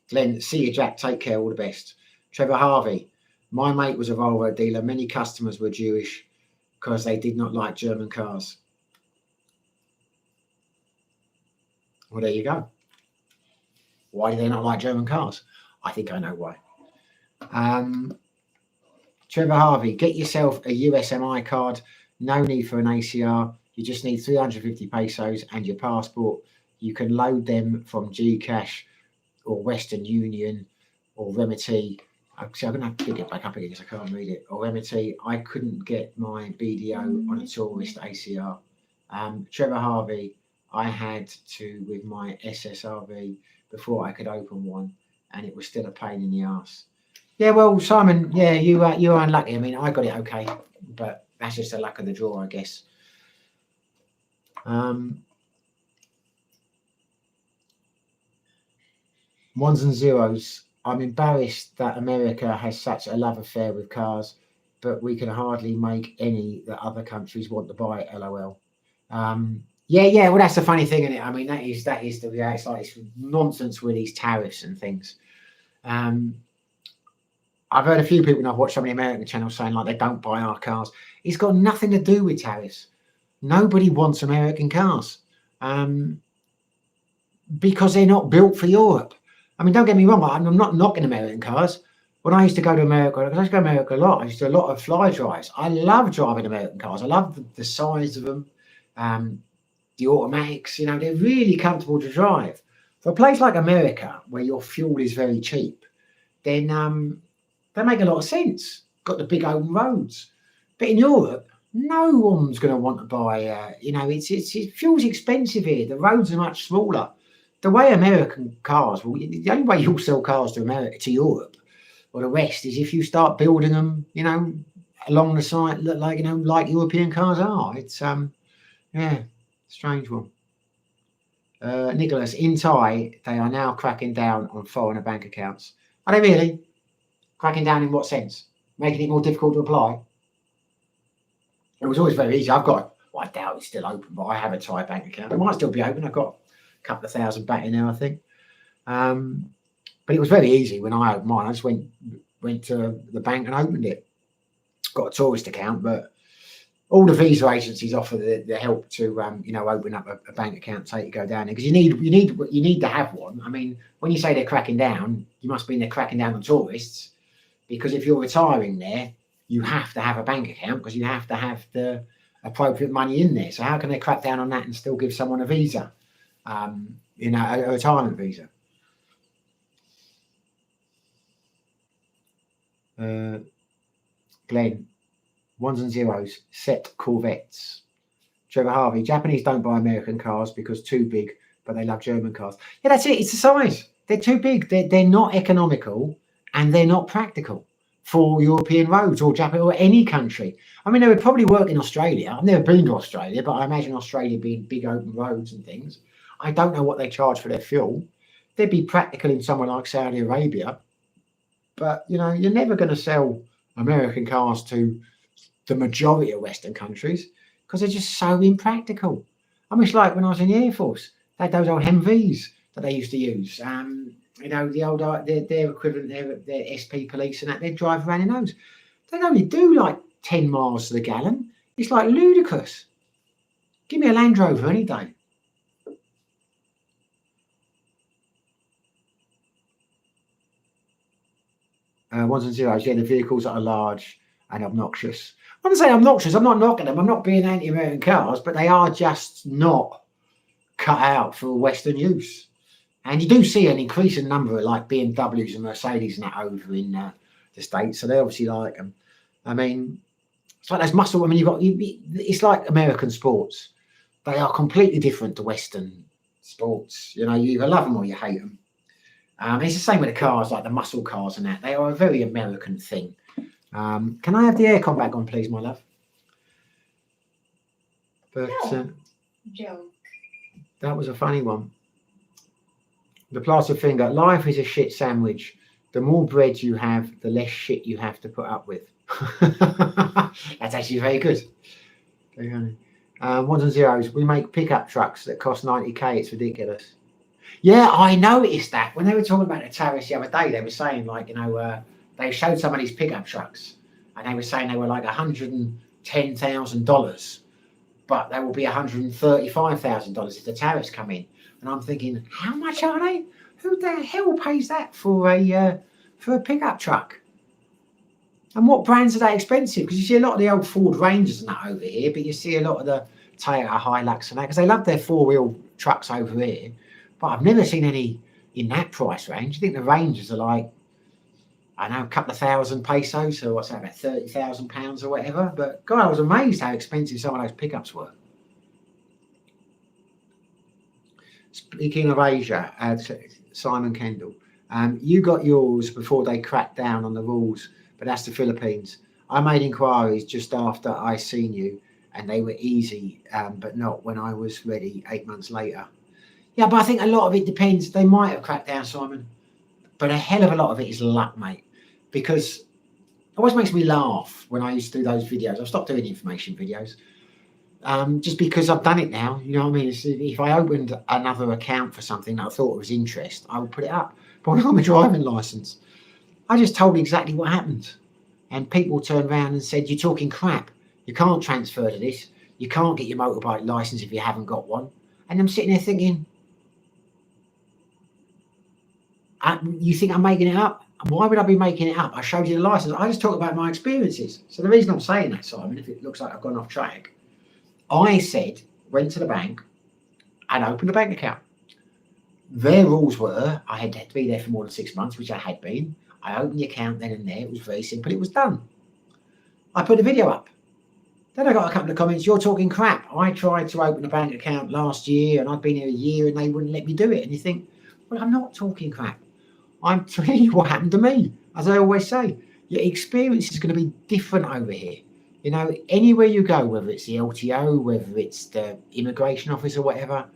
Glenn, see you, Jack. Take care. All the best. Trevor Harvey. My mate was a Volvo dealer. Many customers were Jewish because they did not like German cars. Well, there you go. Why do they not like German cars? I think I know why. Trevor Harvey, get yourself a USMI card. No need for an ACR. You just need 350 pesos and your passport. You can load them from Gcash or Western Union or Remedy. See, I'm going to have to pick it back up again because I can't read it. Or Remedy. I couldn't get my BDO on a tourist ACR. Trevor Harvey, I had to with my SSRV before I could open one, and it was still a pain in the ass. Yeah, well, Simon, yeah, you were unlucky. I mean, I got it okay, but that's just the luck of the draw, I guess. Ones and zeros. I'm embarrassed that America has such a love affair with cars, but we can hardly make any that other countries want to buy. LOL. Yeah. Well, that's the funny thing, isn't it? I mean, that is the reality. It's like it's nonsense with these tariffs and things. I've heard a few people, and I've watched some of the American channels saying like they don't buy our cars. It's got nothing to do with tariffs. Nobody wants American cars because they're not built for Europe. I mean, don't get me wrong. I'm not knocking American cars. When I used to go to America, because I used to go to America a lot, I used to do a lot of fly drives. I love driving American cars. I love the size of them, the automatics. They're really comfortable to drive. For a place like America, where your fuel is very cheap, then they make a lot of sense. Got the big open roads. But in Europe, no one's going to want to buy. It fuel's expensive here. The roads are much smaller. The way American cars, the only way you'll sell cars to America, to Europe or the West, is if you start building them, along the side, like European cars are. It's strange one. Nicholas, in Thai, they are now cracking down on foreigner bank accounts. Are they really? Cracking down in what sense? Making it more difficult to apply? It was always very easy. I doubt it's still open, but I have a Thai bank account. It might still be open. I've got a couple of thousand back in there, I think. But it was very easy when I opened mine. I just went to the bank and opened it. Got a tourist account, but all the visa agencies offer the help to open up a bank account, take it, go down there, because you need to have one. I mean, when you say they're cracking down, you must mean they're cracking down on tourists, because if you're retiring there, you have to have a bank account because you have to have the appropriate money in there. So how can they crack down on that and still give someone a visa, a retirement visa? Glenn, ones and zeros, set Corvettes. Trevor Harvey, Japanese don't buy American cars because too big, but they love German cars. Yeah, that's it. It's the size. They're too big. They're not economical and they're not practical for European roads or Japan or any country. I mean, they would probably work in Australia. I've never been to Australia, but I imagine Australia being big open roads and things. I don't know what they charge for their fuel. They'd be practical in somewhere like Saudi Arabia. But, you're never going to sell American cars to the majority of Western countries because they're just so impractical. I mean, it's like when I was in the Air Force, they had those old Humvees that they used to use. The old, their equivalent, their SP police and that, they'd drive around in those. They'd only do like 10 miles to the gallon. It's like ludicrous. Give me a Land Rover any day. Ones and zeros, yeah, the vehicles that are large and obnoxious. When I say obnoxious, I'm not knocking them. I'm not being anti-American cars, but they are just not cut out for Western use. And you do see an increasing number of like BMWs and Mercedes and that over in the States. So they obviously like them. I mean, it's like those muscle. I mean, it's like American sports. They are completely different to Western sports. You either love them or you hate them. It's the same with the cars, like the muscle cars and that. They are a very American thing. Can I have the aircon back on, please, my love? But No. Joke. that was a funny one. The plaster finger. Life is a shit sandwich. The more bread you have, the less shit you have to put up with. That's actually very good. Ones and zeros. We make pickup trucks that cost 90k. It's ridiculous. Yeah, I noticed that when they were talking about the tariffs the other day. They were saying like, they showed some of these pickup trucks, and they were saying they were like $110,000, but they will be $135,000 if the tariffs come in. And I'm thinking, how much are they? Who the hell pays that for a pickup truck? And what brands are they expensive? Because you see a lot of the old Ford Rangers and that over here, but you see a lot of the Toyota Hilux and that, because they love their four-wheel trucks over here. But I've never seen any in that price range. I think the Rangers are like, I know, a couple of thousand pesos, so what's that, about £30,000 or whatever. But God, I was amazed how expensive some of those pickups were. Speaking of Asia, Simon Kendall, you got yours before they cracked down on the rules, but that's the Philippines. I made inquiries just after I seen you, and they were easy, but not when I was ready 8 months later. Yeah, but I think a lot of it depends. They might have cracked down, Simon, but a hell of a lot of it is luck, mate, because it always makes me laugh when I used to do those videos. I've stopped doing information videos. Just because I've done it now, you know what I mean? If I opened another account for something that I thought was interest, I would put it up. But when I got my driving license, I just told exactly what happened. And people turned around and said, you're talking crap. You can't transfer to this. You can't get your motorbike license if you haven't got one. And I'm sitting there thinking, you think I'm making it up? Why would I be making it up? I showed you the license. I just talk about my experiences. So the reason I'm saying that, Simon, if it looks like I've gone off track, I said, went to the bank and opened a bank account. Their rules were I had to be there for more than 6 months, which I had been. I opened the account then and there. It was very simple. It was done. I put a video up. Then I got a couple of comments, you're talking crap. I tried to open a bank account last year and I'd been here a year and they wouldn't let me do it. And you think, well, I'm not talking crap. I'm telling you what happened to me. As I always say, your experience is going to be different over here. You know, anywhere you go, whether it's the LTO, whether it's the immigration office or whatever,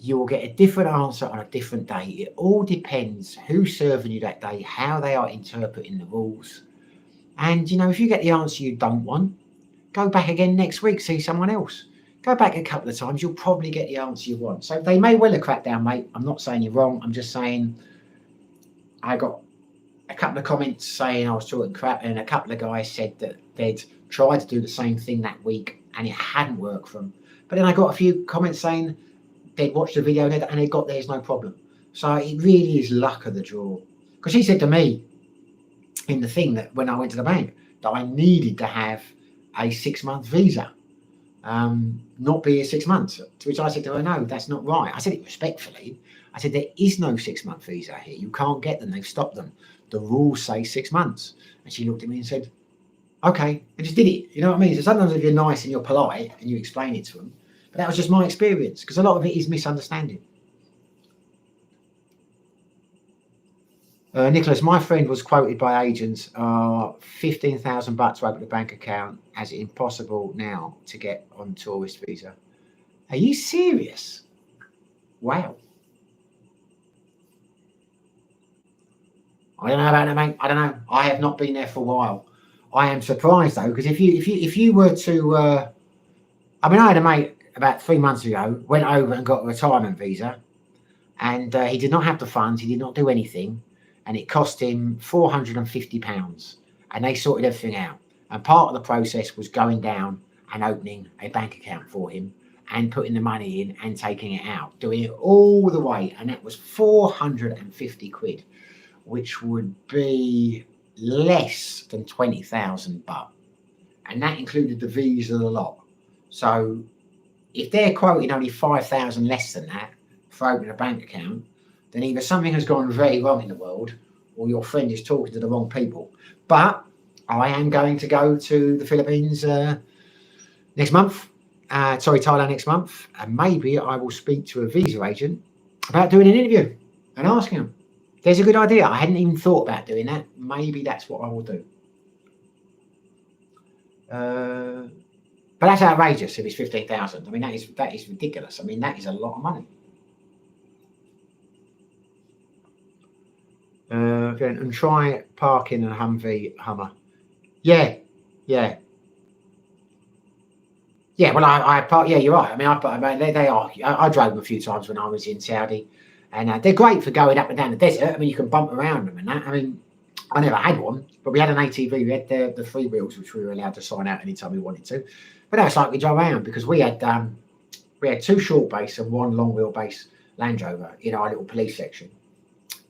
you will get a different answer on a different day. It all depends who's serving you that day, how they are interpreting the rules. And, you know, if you get the answer you don't want, go back again next week, see someone else. Go back a couple of times, you'll probably get the answer you want. So they may well have cracked down, mate. I'm not saying you're wrong. I'm just saying I got a couple of comments saying I was talking crap, and a couple of guys said that they'd tried to do the same thing that week and it hadn't worked for them. But then I got a few comments saying they'd watched the video and they got theirs no problem. So it really is luck of the draw. Because he said to me in the thing that when I went to the bank that I needed to have a 6-month visa, not be here 6 months. To which I said to her, no, that's not right. I said it respectfully. I said, there is no 6-month visa here. You can't get them. They've stopped them. The rules say 6 months. And she looked at me and said, okay, and just did it. You know what I mean? So sometimes if you're nice and you're polite and you explain it to them, but that was just my experience, because a lot of it is misunderstanding. Nicholas, my friend was quoted by agents, $15,000 to open a bank account, as it's impossible now to get on tourist visa. Are you serious? Wow. I don't know about that, mate. I don't know. I have not been there for a while. I am surprised though, because if you were to, I mean, I had a mate about 3 months ago went over and got a retirement visa, and he did not have the funds. He did not do anything, and it cost him £450, and they sorted everything out. And part of the process was going down and opening a bank account for him and putting the money in and taking it out, doing it all the way, and that was 450 quid, which would be less than 20,000 baht, and that included the visa a lot. So if they're quoting only 5,000 less than that for opening a bank account, then either something has gone very wrong in the world, or your friend is talking to the wrong people. But I am going to go to the Philippines next month. Thailand next month, and maybe I will speak to a visa agent about doing an interview and asking them. There's a good idea. I hadn't even thought about doing that. Maybe that's what I will do. But that's outrageous if it's 15,000. I mean, that is ridiculous. I mean, that is a lot of money. Again, and try parking a Hummer. Yeah. Well, I park. Yeah, you're right. I mean, they are. I drove them a few times when I was in Saudi, and they're great for going up and down the desert. I mean, you can bump around them and that. I mean, I never had one, but we had an ATV. We had the 3 wheels, which we were allowed to sign out anytime we wanted to. But that's like we drove around because we had 2 short base and 1 long wheelbase Land Rover in our little police section.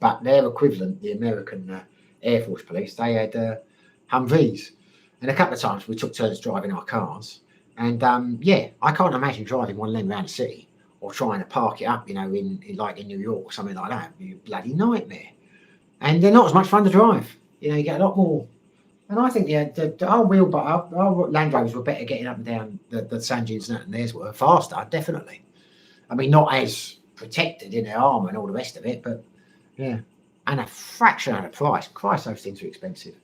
But their equivalent, the American Air Force Police, they had Humvees. And a couple of times we took turns driving our cars. And I can't imagine driving one lane around the city or trying to park it up, in New York or something like that. It'd be a bloody nightmare. And they're not as much fun to drive. You get a lot more. And I think our Land Rovers were better getting up and down the sand dunes and theirs were faster, definitely. I mean, not as protected in their armour and all the rest of it, but yeah. And a fraction of the price. Christ, those things are expensive.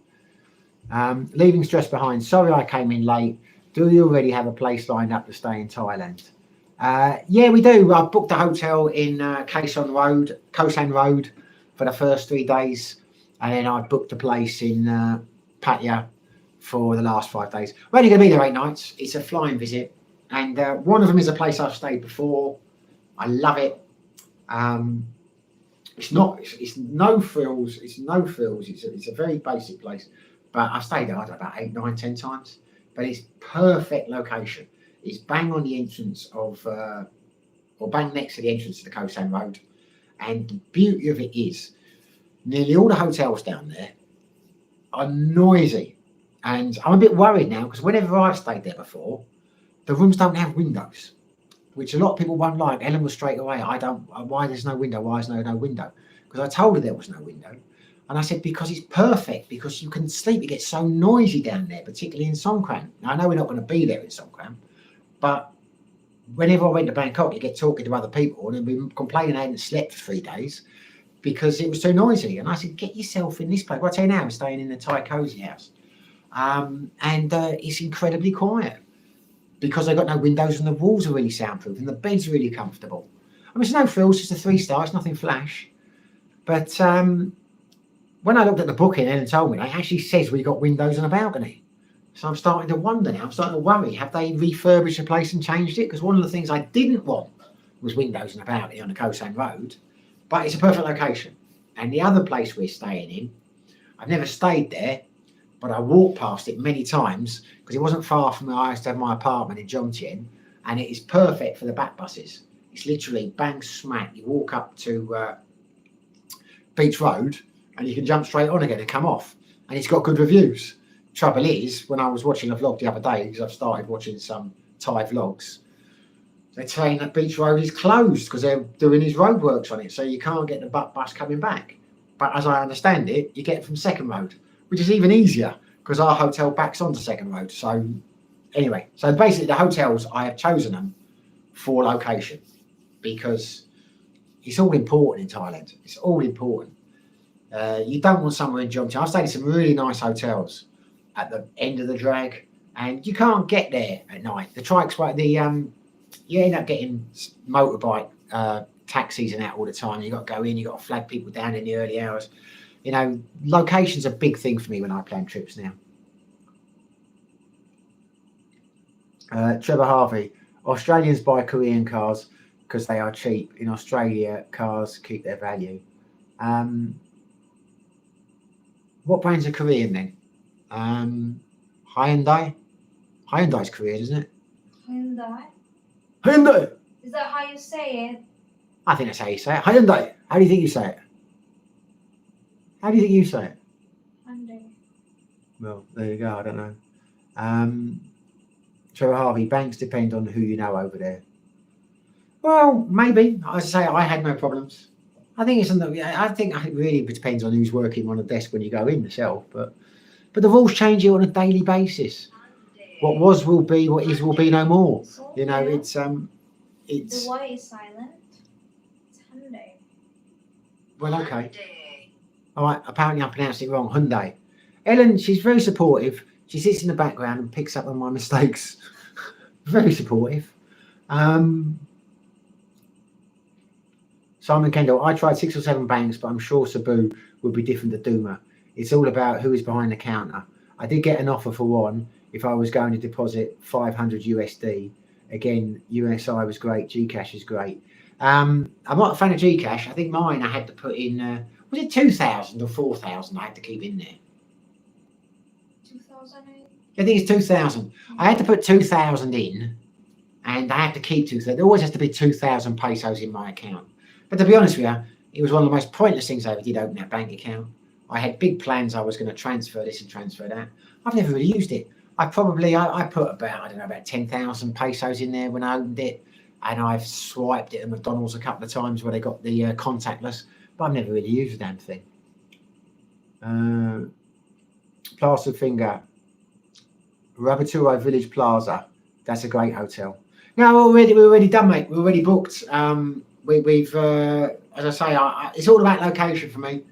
Leaving stress behind. Sorry I came in late. Do you already have a place lined up to stay in Thailand? Yeah, we do. I've booked a hotel in Khao San Road for the first 3 days. And then I've booked a place in Pattaya for the last 5 days. We're only going to be there 8 nights. It's a flying visit. And one of them is a place I've stayed before. I love it. It's no frills. It's a very basic place. But I've stayed there, about 8, 9, 10 times. But it's perfect location. It's bang on the entrance of, or bang next to the entrance to the Khao San Road. And the beauty of it is, nearly all the hotels down there are noisy. And I'm a bit worried now because whenever I've stayed there before, the rooms don't have windows, which a lot of people won't like. Ellen was straight away, why there's no window? Why is no window? Because I told her there was no window. And I said, because it's perfect, because you can sleep. It gets so noisy down there, particularly in Songkran. Now, I know we're not going to be there in Songkran, but whenever I went to Bangkok, you get talking to other people and we complaining I hadn't slept for 3 days because it was too noisy. And I said, get yourself in this place. Well, I tell you now, I'm staying in the Thai Cozy House. And it's incredibly quiet because they've got no windows and the walls are really soundproof and the bed's really comfortable. I mean, it's no frills, it's a 3-star, it's nothing flash. But when I looked at the booking, Ellen told me, it actually says we got windows and a balcony. So I'm starting to wonder now, I'm starting to worry, have they refurbished the place and changed it? Because one of the things I didn't want was windows and a balcony on the Khao San Road, but it's a perfect location. And the other place we're staying in, I've never stayed there, but I walked past it many times because it wasn't far from where I used to have my apartment in Jomtien, and it is perfect for the back buses. It's literally bang smack. You walk up to Beach Road and you can jump straight on again and come off. And it's got good reviews. Trouble is, when I was watching a vlog the other day, because I've started watching some Thai vlogs, they're saying that Beach Road is closed because they're doing these roadworks on it, so you can't get the bus coming back. But as I understand it, you get it from Second Road, which is even easier because our hotel backs onto Second Road. So anyway, so basically the hotels, I have chosen them for location because it's all important in Thailand. It's all important. You don't want somewhere in Jomtien. I've stayed in some really nice hotels at the end of the drag, and you can't get there at night. The trikes, you end up getting motorbike taxis and that all the time. You got to go in, you got to flag people down in the early hours. Location's a big thing for me when I plan trips now. Trevor Harvey, Australians buy Korean cars because they are cheap. In Australia, cars keep their value. What brands are Korean then? Hyundai? Hyundai's Korean, isn't it? Hyundai! Is that how you say it? I think that's how you say it. Hyundai! How do you think you say it? How do you think you say it? Hyundai. Well, there you go. I don't know. Trevor Harvey, banks depend on who you know over there. Well, maybe. As I say, I had no problems. I think it really depends on who's working on a desk when you go in yourself. But the rules change on a daily basis. What was will be, what is will be no more. It's The Y is silent. It's Hyundai. Well, okay. All right. Apparently, I pronounced it wrong. Hyundai. Ellen, she's very supportive. She sits in the background and picks up on my mistakes. very supportive. Simon Kendall, I tried 6 or 7 banks, but I'm sure Cebu would be different to Duma. It's all about who is behind the counter. I did get an offer for one if I was going to deposit 500 USD. Again, USI was great, Gcash is great. I'm not a fan of Gcash. I think mine I had to put in, was it 2,000 or 4,000 I had to keep in there? 2000. I think it's 2,000. I had to put 2,000 in, and I had to keep 2,000. There always has to be 2,000 pesos in my account. But to be honest with you, it was one of the most pointless things I ever did, open that bank account. I had big plans. I was going to transfer this and transfer that. I've never really used it. I put about 10,000 pesos in there when I opened it, and I've swiped it at McDonald's a couple of times where they got the contactless, but I've never really used the damn thing. Plastered Finger, Rabaturo Village Plaza. That's a great hotel. No, we're already done, mate. We're already booked. We've as I say, it's all about location for me.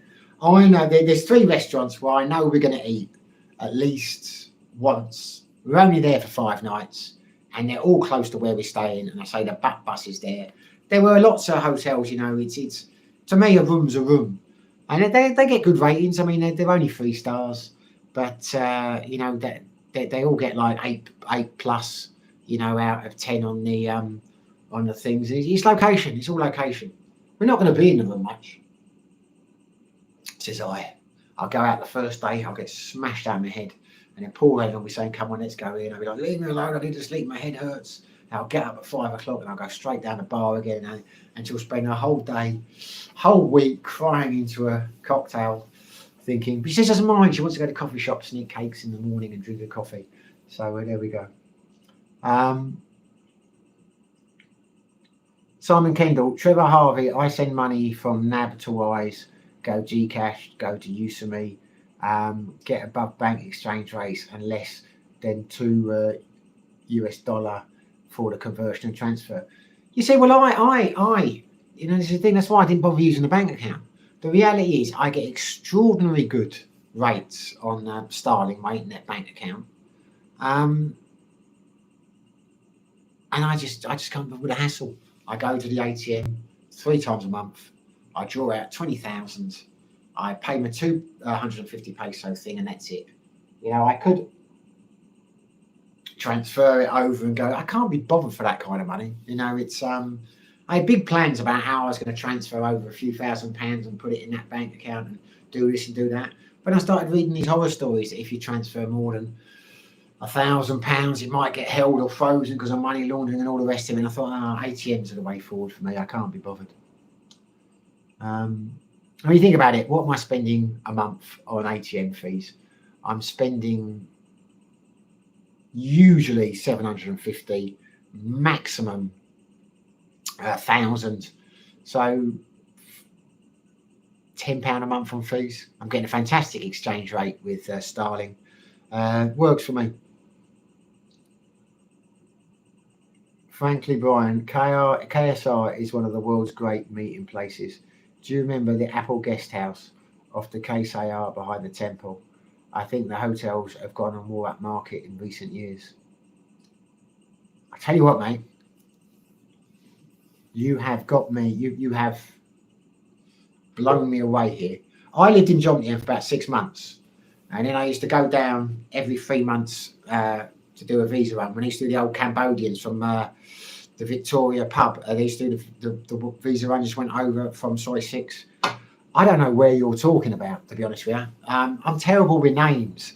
I know there's 3 restaurants where I know we're going to eat at least once. We're only there for 5 nights, and they're all close to where we're staying. And I say the back bus is there. There were lots of hotels, you know. It's to me a room's a room, and they get good ratings. I mean, they're only 3 stars, but you know that they all get like 8 plus, you know, out of 10 on the things. It's location. It's all location. We're not going to be in the room much. Says I'll go out the first day. I'll get smashed down my head, and then Paul Ed will be saying, "Come on, let's go in." I'll be like, "Leave me alone. I need to sleep. My head hurts." And I'll get up at 5 o'clock and I'll go straight down the bar again, and she'll spend a whole day, whole week crying into a cocktail, thinking. But she says she doesn't mind. She wants to go to coffee shops and eat cakes in the morning and drink a coffee. So there we go. Simon Kendall, Trevor Harvey, I send money from NAB to WISE, go Gcash, go to eSIMs, get above bank exchange rates and less than $2 US for the conversion and transfer. You say, well, I, you know, this is the thing, that's why I didn't bother using the bank account. The reality is I get extraordinarily good rates on Starling, my internet bank account. And I just can't bother with the hassle. I go to the ATM 3 times a month. I draw out 20,000. I pay my 250 peso thing, and that's it. You know, I could transfer it over and go. I can't be bothered for that kind of money. You know, it's I had big plans about how I was going to transfer over a few £1,000s and put it in that bank account and do this and do that. But I started reading these horror stories that if you transfer more than £1,000, it might get held or frozen because of money laundering and all the rest of it. And I thought, ATMs are the way forward for me. I can't be bothered. When you think about it, what am I spending a month on ATM fees? I'm spending usually 750, maximum 1,000. So £10 a month on fees. I'm getting a fantastic exchange rate with Starling. Works for me. Frankly, Brian, KSR is one of the world's great meeting places. Do you remember the Apple Guest House off the KSAR behind the temple? I think the hotels have gone on more upmarket in recent years. I tell you what, mate, you have got me. You have blown me away here. I lived in Jonglei for about 6 months, and then I used to go down every 3 months to do a visa run. When I used to do the old Cambodians from the Victoria pub, they used to do the visa run. Just went over from Soy 6. I don't know where you're talking about, to be honest with you. I'm terrible with names.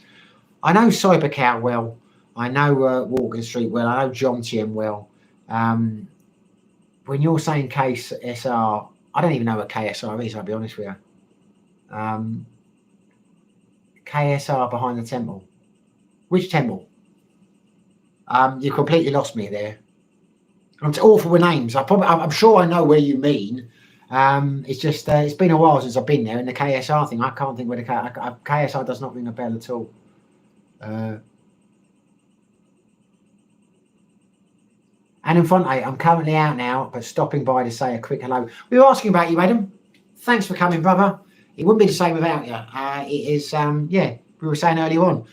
I know Cybercow well. I know Walking Street well. I know John Tiem well. When you're saying KSR, I don't even know what KSR is, I'll be honest with you. KSR behind the temple. Which temple? You completely lost me there. I'm awful with names. I'm sure I know where you mean. It's just it's been a while since I've been there, and the KSR thing, I can't think where the KSR does not ring a bell at all. And Infante, I'm currently out now, but stopping by to say a quick hello. We were asking about you, Adam. Thanks for coming, brother. It wouldn't be the same without you. It is, yeah, we were saying earlier on,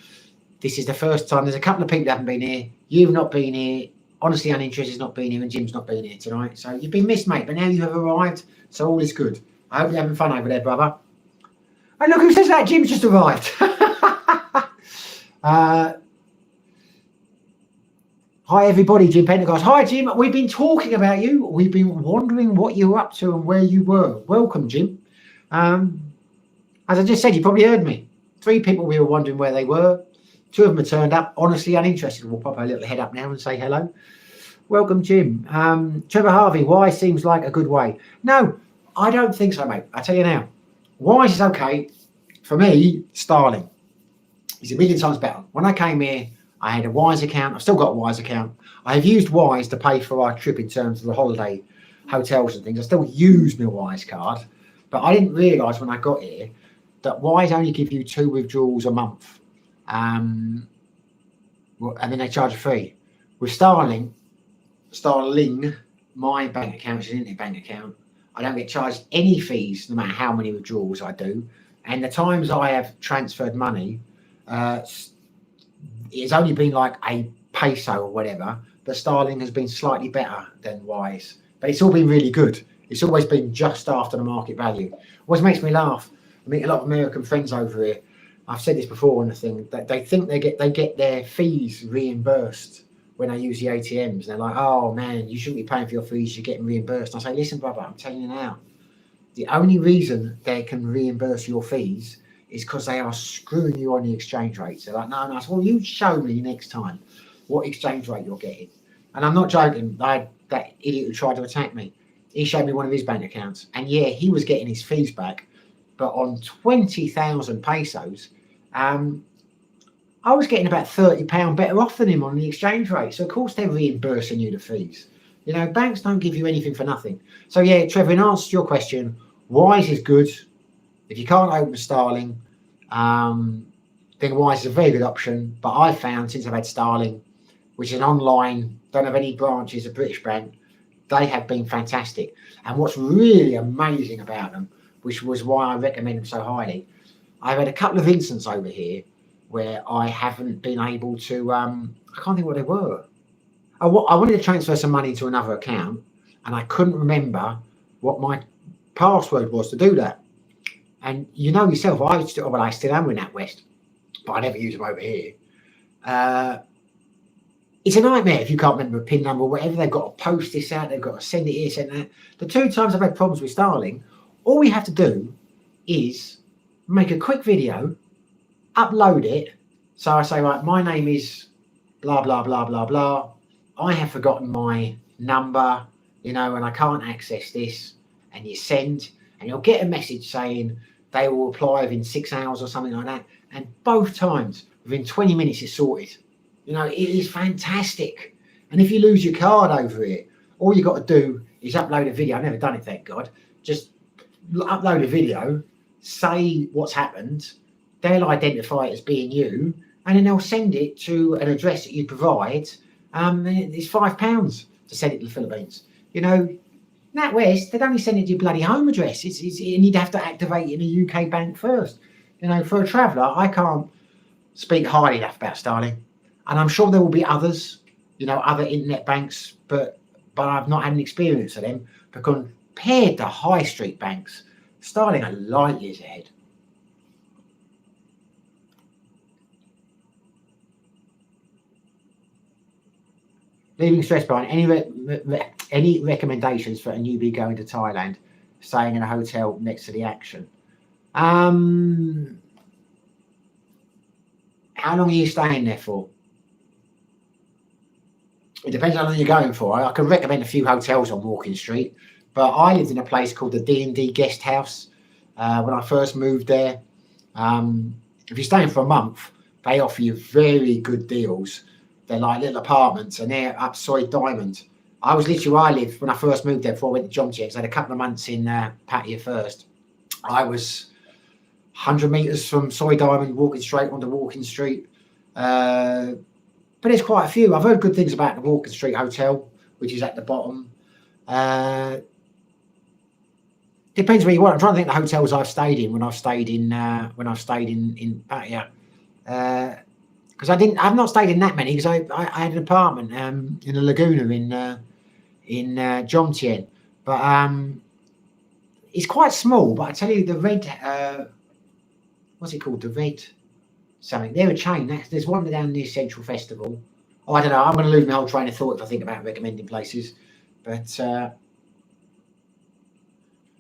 this is the first time. There's a couple of people that haven't been here. You've not been here. honestly uninterested in not being here, and Jim's not being here tonight. So you've been missed, mate, but now you have arrived, so all is good. I hope you're having fun over there, brother. And look who says that, Jim's just arrived. Hi everybody, Jim Pendergast. Hi Jim, we've been talking about you. We've been wondering what you were up to and where you were. Welcome, Jim. As I just said, you probably heard me. 3 people we were wondering where they were. 2 of them have turned up, honestly uninterested. We'll pop our little head up now and say hello. Welcome, Jim. Trevor Harvey, Wise seems like a good way. No, I don't think so, mate. I tell you now, Wise is okay. For me, Starling is a million times better. When I came here, I had a Wise account. I've still got a Wise account. I have used Wise to pay for our trip in terms of the holiday hotels and things. I still use my Wise card, but I didn't realise when I got here that Wise only give you 2 withdrawals a month, and then they charge a fee. With Starling, my bank account is an internet bank account. I don't get charged any fees no matter how many withdrawals I do, and the times I have transferred money, it's only been like a peso or whatever, but Starling has been slightly better than Wise. But it's all been really good. It's always been just after the market value. Always makes me laugh. I meet a lot of American friends over here. I've said this before on the thing, that they think they get their fees reimbursed when they use the ATMs. They're like, oh man, you shouldn't be paying for your fees, you're getting reimbursed. And I say, listen, brother, I'm telling you now, the only reason they can reimburse your fees is because they are screwing you on the exchange rates. They're like, no. I said, well, you show me next time what exchange rate you're getting. And I'm not joking. I had that idiot who tried to attack me. He showed me one of his bank accounts. And yeah, he was getting his fees back. But on 20,000 pesos, I was getting about £30 better off than him on the exchange rate. So, of course, they're reimbursing you the fees. You know, banks don't give you anything for nothing. So, yeah, Trevor, in answer to your question, Wise is good. If you can't open Starling, then Wise is a very good option. But I've found since I've had Starling, which is an online, don't have any branches, a British bank, they have been fantastic. And what's really amazing about them, which was why I recommend them so highly, I've had a couple of instances over here where I haven't been able to, I can't think what they were. I wanted to transfer some money to another account and I couldn't remember what my password was to do that. And you know yourself, I still am in NatWest, but I never use them over here. It's a nightmare if you can't remember a PIN number or whatever. They've got to post this out, they've got to send it here, send that. The 2 times I've had problems with Starling, all we have to do is make a quick video, upload it. So I say, right, my name is blah, blah, blah, blah, blah. I have forgotten my number, and I can't access this. And you send, and you'll get a message saying they will reply within 6 hours or something like that. And both times, within 20 minutes, it's sorted. It is fantastic. And if you lose your card over here, all you got to do is upload a video. I've never done it, thank God. Just upload a video, say what's happened. They'll identify it as being you, and then they'll send it to an address that you provide. It's £5 to send it to the Philippines. NatWest, they'd only send it to your bloody home address. And you'd have to activate it in a UK bank first. For a traveller, I can't speak highly enough about Starling. And I'm sure there will be others, other internet banks, but I've not had an experience of them. But compared to high street banks, Starling are light years ahead. Leaving stress behind, any recommendations for a newbie going to Thailand, staying in a hotel next to the action? How long are you staying there for? It depends how long you're going for. I can recommend a few hotels on Walking Street, but I lived in a place called the D&D Guest House when I first moved there. If you're staying for a month, they offer you very good deals. They're like little apartments, and they're up Soy Diamond. I was literally where I lived when I first moved there before I went to John Checks. I had a couple of months in Pattaya first. I was 100 metres from Soy Diamond, walking straight onto Walking Street. But there's quite a few. I've heard good things about the Walking Street Hotel, which is at the bottom. Depends where you want. I'm trying to think of the hotels I've stayed in when I've stayed in Pattaya. Because because I've not stayed in that many because I had an apartment in a Laguna in Jomtien, but it's quite small. But I tell you, the red what's it called? The red something. They're a chain. There's one down near Central Festival. Oh, I don't know. I'm going to lose my whole train of thought if I think about recommending places. But a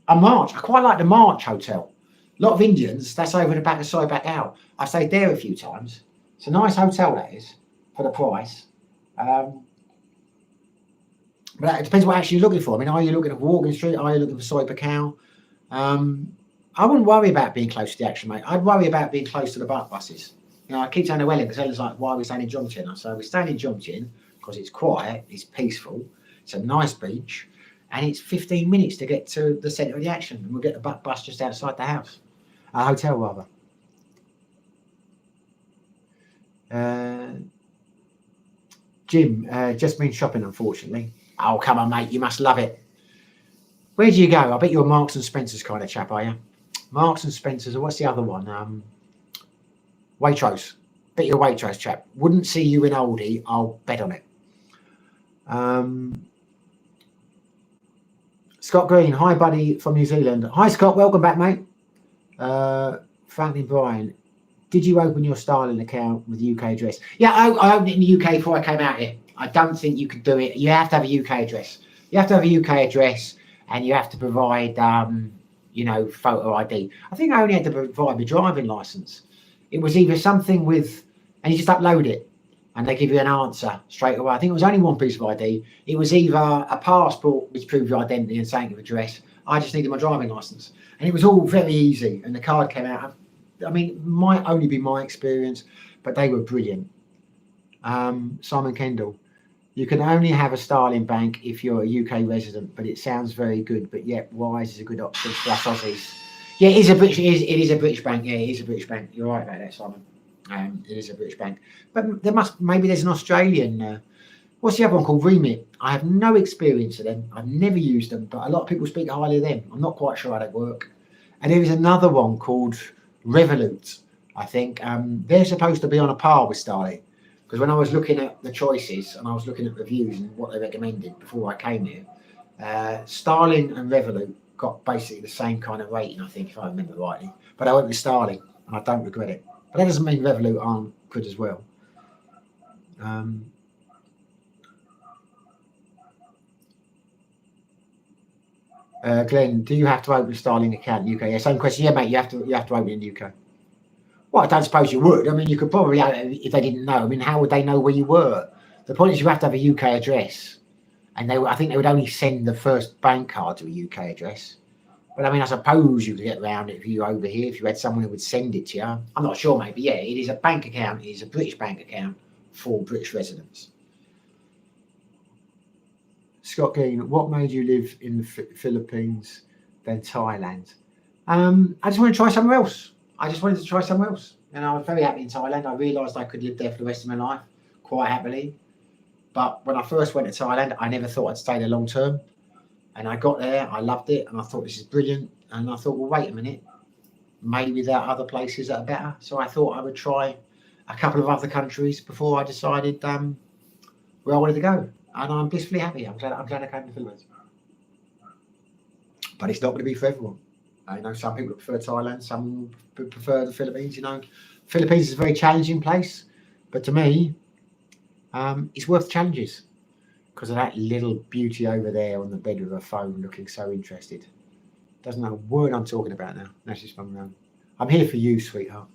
March. I quite like the March Hotel. A lot of Indians. That's over the back of Side Back Out. I stayed there a few times. It's a nice hotel, that is, for the price. But it depends what actually you're looking for. I mean, are you looking at Morgan Street? Are you looking for Side Back Out? I wouldn't worry about being close to the action, mate. I'd worry about being close to the buses. You know, I keep saying to Ellen, because Ellen's like, why are we staying in Jomtien? I say, we're staying in Jomtien because it's quiet, it's peaceful, it's a nice beach, and it's 15 minutes to get to the centre of the action. And we'll get the bus just outside the house. A hotel, rather. Jim, just been shopping, unfortunately. Oh, come on, mate, you must love it. Where do you go? I bet you're a Marks and Spencer's kind of chap, are you? Marks and Spencer's, or what's the other one? Waitrose. Bet you're a Waitrose chap. Wouldn't see you in Aldi. I'll bet on it. Scott Green. Hi, buddy, from New Zealand. Hi, Scott. Welcome back, mate. Franklin Bryan. Did you open your styling account with UK address? Yeah, I opened it in the UK before I came out here. I don't think you could do it. You have to have a UK address. You have to have a UK address, and you have to provide, you know, photo ID. I think I only had to provide my driving license. It was either something with, and you just upload it, and they give you an answer straight away. I think it was only one piece of ID. It was either a passport, which proved your identity and saying of address. I just needed my driving license, and it was all very easy. And the card came out. I mean, it might only be my experience, but they were brilliant. Simon Kendall. You can only have a styling bank if you're a UK resident, but it sounds very good. But yet, Wise is a good option for us Aussies. Yeah, it is a British. It is a British bank. Yeah, it is a British bank. You're right about that, Simon. It is a British bank. But maybe there's an Australian. What's the other one called? Remit. I have no experience of them. I've never used them, but a lot of people speak highly of them. I'm not quite sure how they work. And there is another one called Revolut. I think they're supposed to be on a par with Starling. Because when I was looking at the choices and I was looking at reviews and what they recommended before I came here, Starling and Revolut got basically the same kind of rating, I think, if I remember rightly. But I went with Starling, and I don't regret it. But that doesn't mean Revolut aren't good as well. Glenn, do you have to open a Starling account in the UK? Yeah, same question. Yeah, mate, you have to open it in the UK. Well, I don't suppose you would. I mean, you could probably, if they didn't know. I mean, how would they know where you were? The point is you have to have a UK address. And I think they would only send the first bank card to a UK address. But I mean, I suppose you could get around it if you were over here, if you had someone who would send it to you. I'm not sure, mate, but yeah, it is a bank account. It is a British bank account for British residents. Scott Green, what made you live in the Philippines than Thailand? I just wanted to try somewhere else. I just wanted to try somewhere else. And I was very happy in Thailand. I realised I could live there for the rest of my life quite happily. But when I first went to Thailand, I never thought I'd stay there long term. And I got there, I loved it, and I thought this is brilliant. And I thought, well, wait a minute, maybe there are other places that are better. So I thought I would try a couple of other countries before I decided where I wanted to go. And I'm blissfully happy. I'm glad I came to the Philippines. But it's not going to be for everyone. I know some people prefer Thailand, some prefer the Philippines. You know, Philippines is a very challenging place, but to me, it's worth the challenges because of that little beauty over there on the bed with her phone, looking so interested. Doesn't know a word I'm talking about now. Now she's spun around. I'm here for you, sweetheart.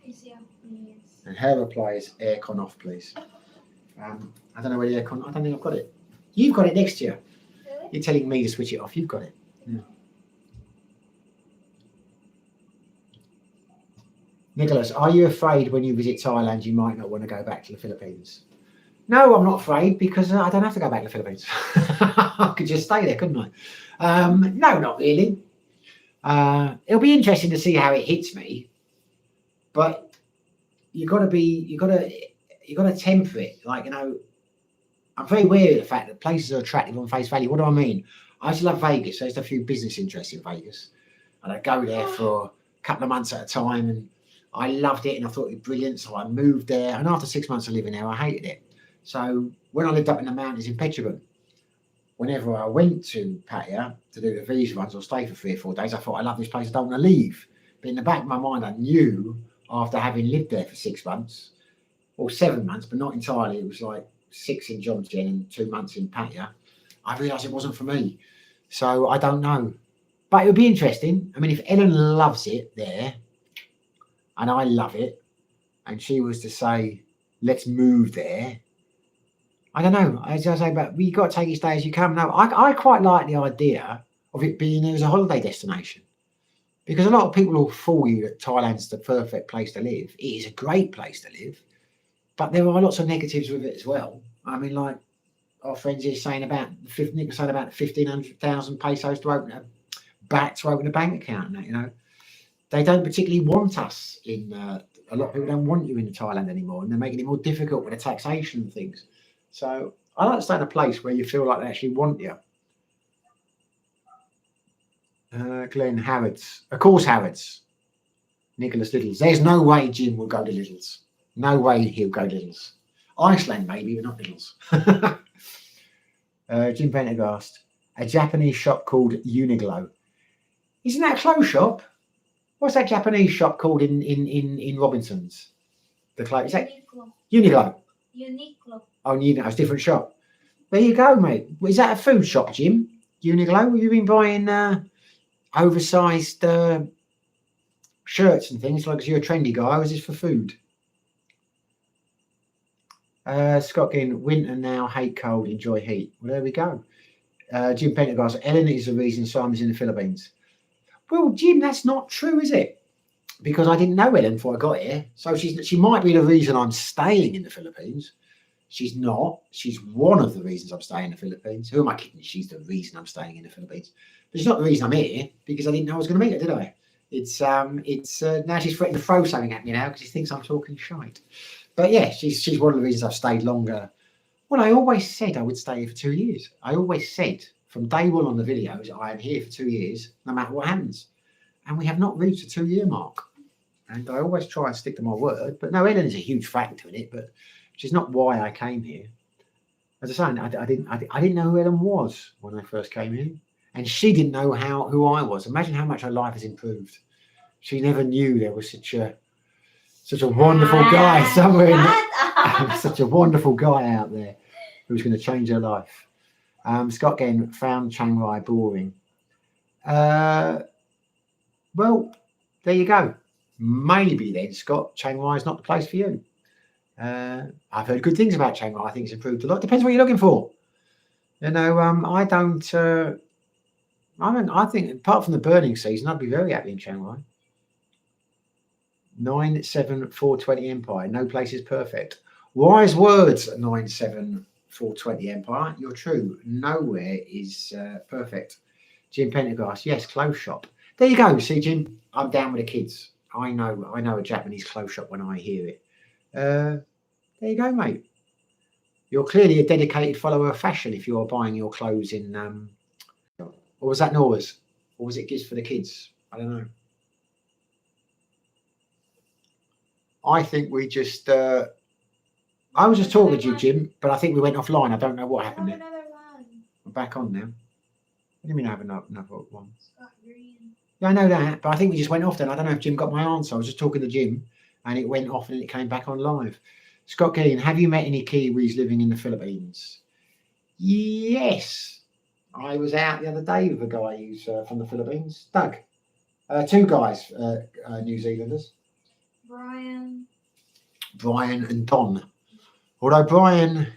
Yeah, please. And her reply is aircon off, please. I don't know where the aircon. I don't think I've got it. You've got it next to you. Really? You're telling me to switch it off. You've got it. Yeah. Nicholas, are you afraid when you visit Thailand you might not want to go back to the Philippines? No, I'm not afraid because I don't have to go back to the Philippines. I could just stay there, couldn't I? No, not really. It'll be interesting to see how it hits me, but you got to temper it. Like, you know, I'm very wary of the fact that places are attractive on face value. What do I mean? I used to love Vegas. There's a few business interests in Vegas, and I go there for a couple of months at a time, and I loved it and I thought it was brilliant. So I moved there. And after 6 months of living there, I hated it. So when I lived up in the mountains in Petrograd, whenever I went to Pattaya to do the visa runs or stay for 3 or 4 days, I thought, I love this place, I don't want to leave. But in the back of my mind, I knew after having lived there for 6 months, or 7 months, but not entirely, it was like 6 in Jomtien and 2 months in Pattaya, I realised it wasn't for me. So I don't know. But it would be interesting. I mean, if Ellen loves it there, and I love it, and she was to say, let's move there, I don't know. As I say, but you got to take each day as you come. No, I quite like the idea of it being there as a holiday destination, because a lot of people will fool you that Thailand's the perfect place to live. It is a great place to live, but there are lots of negatives with it as well. I mean, like our friends here saying about Nick was saying about 1,500,000 pesos to open a bank account. And that, you know, they don't particularly want us in. A lot of people don't want you in Thailand anymore, and they're making it more difficult with the taxation and things. So I like to stay in a place where you feel like they actually want you. Glenn Harrods. Of course, Harrods. Nicholas Littles. There's no way Jim will go to Littles. No way he'll go to Littles. Iceland, maybe, but not Littles. Jim Pendergast. A Japanese shop called Uniqlo. Isn't that a clothes shop? What's that Japanese shop called in Robinson's? The clothes. Is that Uniqlo? Uniqlo. Oh, Uniqlo. It's a different shop. There you go, mate. Is that a food shop, Jim? Uniqlo? Have you been buying oversized shirts and things like you're a trendy guy, or is this for food? Scott King, winter now, hate cold, enjoy heat. Well, there we go. Jim Pendergast, Ellen is the reason Simon's in the Philippines. Well, Jim, that's not true, is it? Because I didn't know Ellen before I got here. So she might be the reason I'm staying in the Philippines. She's not. She's one of the reasons I'm staying in the Philippines. Who am I kidding? She's the reason I'm staying in the Philippines. But she's not the reason I'm here, because I didn't know I was going to meet her, did I? It's now she's threatening to throw something at me now because she thinks I'm talking shite. But yeah, she's one of the reasons I've stayed longer. Well, I always said I would stay here for 2 years. I always said from day one on the videos, I am here for 2 years, no matter what happens. And we have not reached the 2-year mark. And I always try and stick to my word. But no, Ellen is a huge factor in it, but she's not why I came here. As I say, I didn't know who Ellen was when I first came here. And she didn't know who I was. Imagine how much her life has improved. She never knew there was such a wonderful guy somewhere such a wonderful guy out there who was going to change her life. Scott again found Chiang Rai boring. Well, there you go. Maybe then, Scott, Chiang Rai is not the place for you. I've heard good things about Chiang Rai. I think it's improved a lot. Depends what you're looking for. You know, I think apart from the burning season, I'd be very happy in Chiang Rai. 97420 Empire. No place is perfect. Wise words, 97420 Empire. You're true. Nowhere is perfect. Jim Pendergast. Yes, clothes shop. There you go. See, Jim, I'm down with the kids. I know a Japanese clothes shop when I hear it. There you go, mate. You're clearly a dedicated follower of fashion if you're buying your clothes in or was that Nora's? Or was it gifts for the kids? I don't know. I think we just I was just talking to you, Jim, but I think we went offline. I don't know what happened there. I'm back on now. What do you mean I have another one? Yeah, I know that, but I think we just went off then. I don't know if Jim got my answer. I was just talking to Jim and it went off and it came back on live. Scott Keane, have you met any Kiwis living in the Philippines? Yes. I was out the other day with a guy who's from the Philippines. Doug. 2 guys, New Zealanders. Brian and Don. Although Brian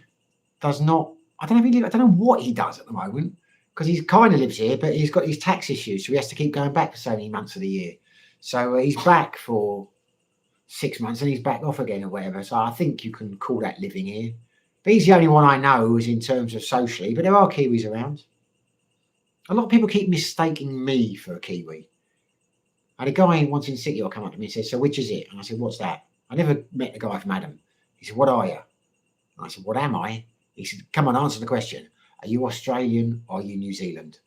does not, I don't know what he does at the moment, because he kind of lives here, but he's got his tax issues, so he has to keep going back for so many months of the year. So he's back for 6 months and he's back off again or whatever. So I think you can call that living here. But he's the only one I know who's in terms of socially, but there are Kiwis around. A lot of people keep mistaking me for a Kiwi. I had a guy once in City come up to me and said, so which is it? And I said, what's that? I never met the guy from Adam. He said, what are you? And I said, what am I? He said, come on, answer the question. Are you Australian or are you New Zealand?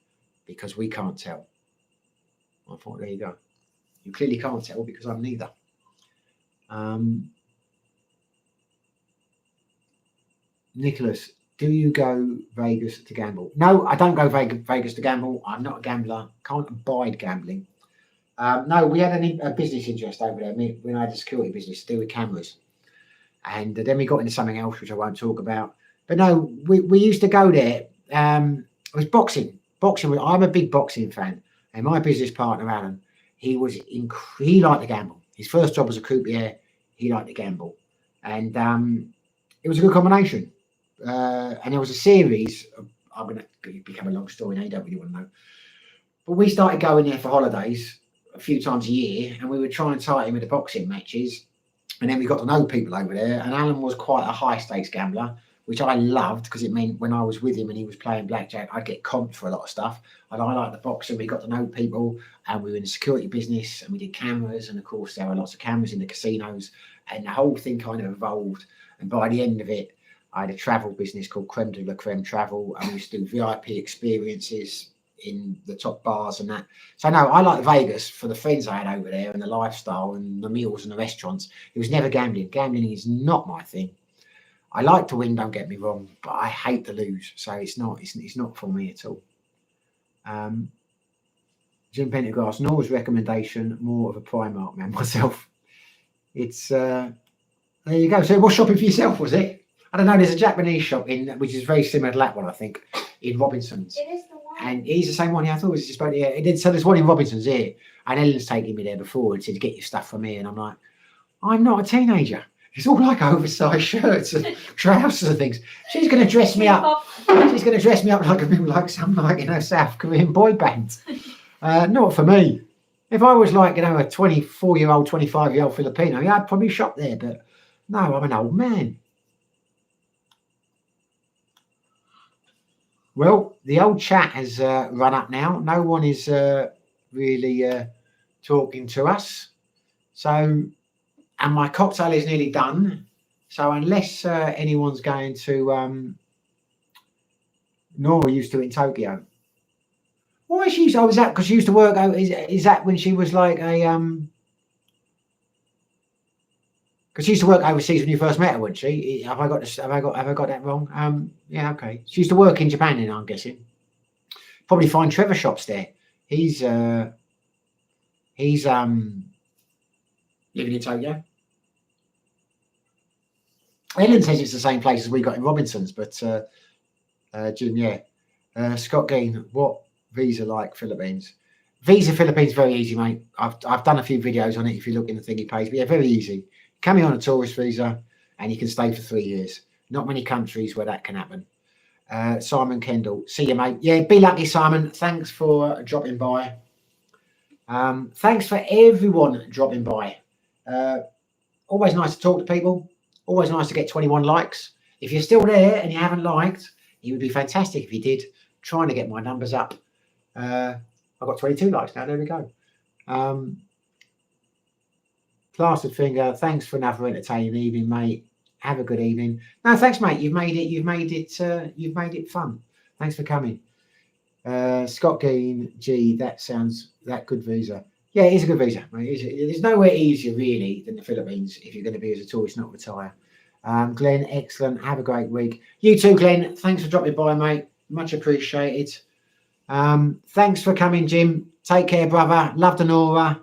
Because we can't tell. I thought, there you go. You clearly can't tell because I'm neither. Nicholas, do you go Vegas to gamble? No, I don't go Vegas to gamble. I'm not a gambler. Can't abide gambling. No, we had a business interest over there when I had a security business to do with cameras. And then we got into something else, which I won't talk about. But no, we used to go there. It was boxing. I'm a big boxing fan. And my business partner, Alan, he liked to gamble. His first job was a croupier. He liked to gamble. And it was a good combination. And there was a series. I'm going to become a long story now. You don't really want to know. But we started going there for holidays a few times a year. And we would try and tie him with the boxing matches. And then we got to know people over there. And Alan was quite a high stakes gambler, which I loved because it meant when I was with him and he was playing blackjack, I'd get comped for a lot of stuff. And I liked the boxing. We got to know people and we were in the security business and we did cameras. And of course, there were lots of cameras in the casinos and the whole thing kind of evolved. And by the end of it, I had a travel business called Creme de la Creme Travel. And we used to do VIP experiences in the top bars and that. So no, I like Vegas for the friends I had over there and the lifestyle and the meals and the restaurants. It was never gambling. Gambling is not my thing. I like to win, don't get me wrong, but I hate to lose. So it's not for me at all. Jim Pendergrass, Nora's recommendation, more of a Primark man myself. It's there you go. So what's shopping for yourself, was it? I don't know, there's a Japanese shop which is very similar to that one, I think, in Robinson's. It is the one. And he's the same one. I thought it was just about, yeah. It did. So there's one in Robinson's here. And Ellen's taken me there before and said, get your stuff from here. And I'm like, I'm not a teenager. It's all like oversized shirts and trousers and things. She's going to dress me up. She's going to dress me up like some South Korean boy band. Not for me. If I was like, a 24-year-old, 25-year-old Filipino, yeah, I'd probably shop there. But no, I'm an old man. Well, the old chat has run up now. No one is really talking to us. So, and my cocktail is nearly done. So unless anyone's going to, Nora used to in Tokyo. Why is she? Oh, is that because she used to work? Is that when she was like a Because she used to work overseas when you first met her, wouldn't she? Have I got that wrong? Yeah, okay. She used to work in Japan, then I'm guessing. Probably find Trevor shops there. He's living in Tokyo. Ellen says it's the same place as we got in Robinson's, but Jim, yeah. Scott Gein, what visa like Philippines? Visa Philippines, very easy, mate. I've done a few videos on it if you look in the thingy page, but yeah, very easy. Come here on a tourist visa and you can stay for 3 years. Not many countries where that can happen. Simon Kendall, see you, mate. Yeah, be lucky, Simon. Thanks for dropping by. Thanks for everyone dropping by. Always nice to talk to people. Always nice to get 21 likes. If you're still there and you haven't liked, it would be fantastic if you did. Trying to get my numbers up. I've got 22 likes now. There we go. Plastered Finger, thanks for another entertaining evening, mate. Have a good evening. No, thanks, mate. You've made it fun. Thanks for coming. Scott Gein, gee, that good visa. Yeah, it is a good visa, mate. There's nowhere easier really than the Philippines if you're going to be as a tourist, not retire. Glenn, excellent. Have a great week. You too, Glenn. Thanks for dropping by, mate. Much appreciated. Thanks for coming, Jim. Take care, brother. Love the Nora.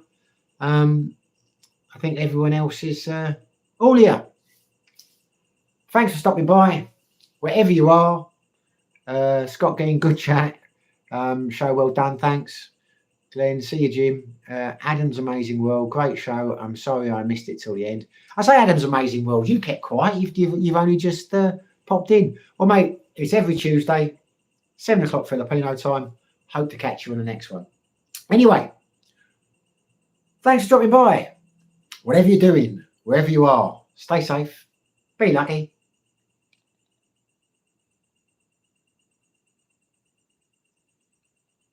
I think everyone else is all here. Thanks for stopping by, wherever you are. Scott Gein, good chat. Show well done, thanks. Glenn, see you, Jim. Adam's Amazing World, great show. I'm sorry I missed it till the end. I say Adam's Amazing World, you kept quiet. You've only just popped in. Well, mate, it's every Tuesday, 7 o'clock Filipino time. Hope to catch you on the next one. Anyway, thanks for dropping by. Whatever you're doing, wherever you are, stay safe, be lucky.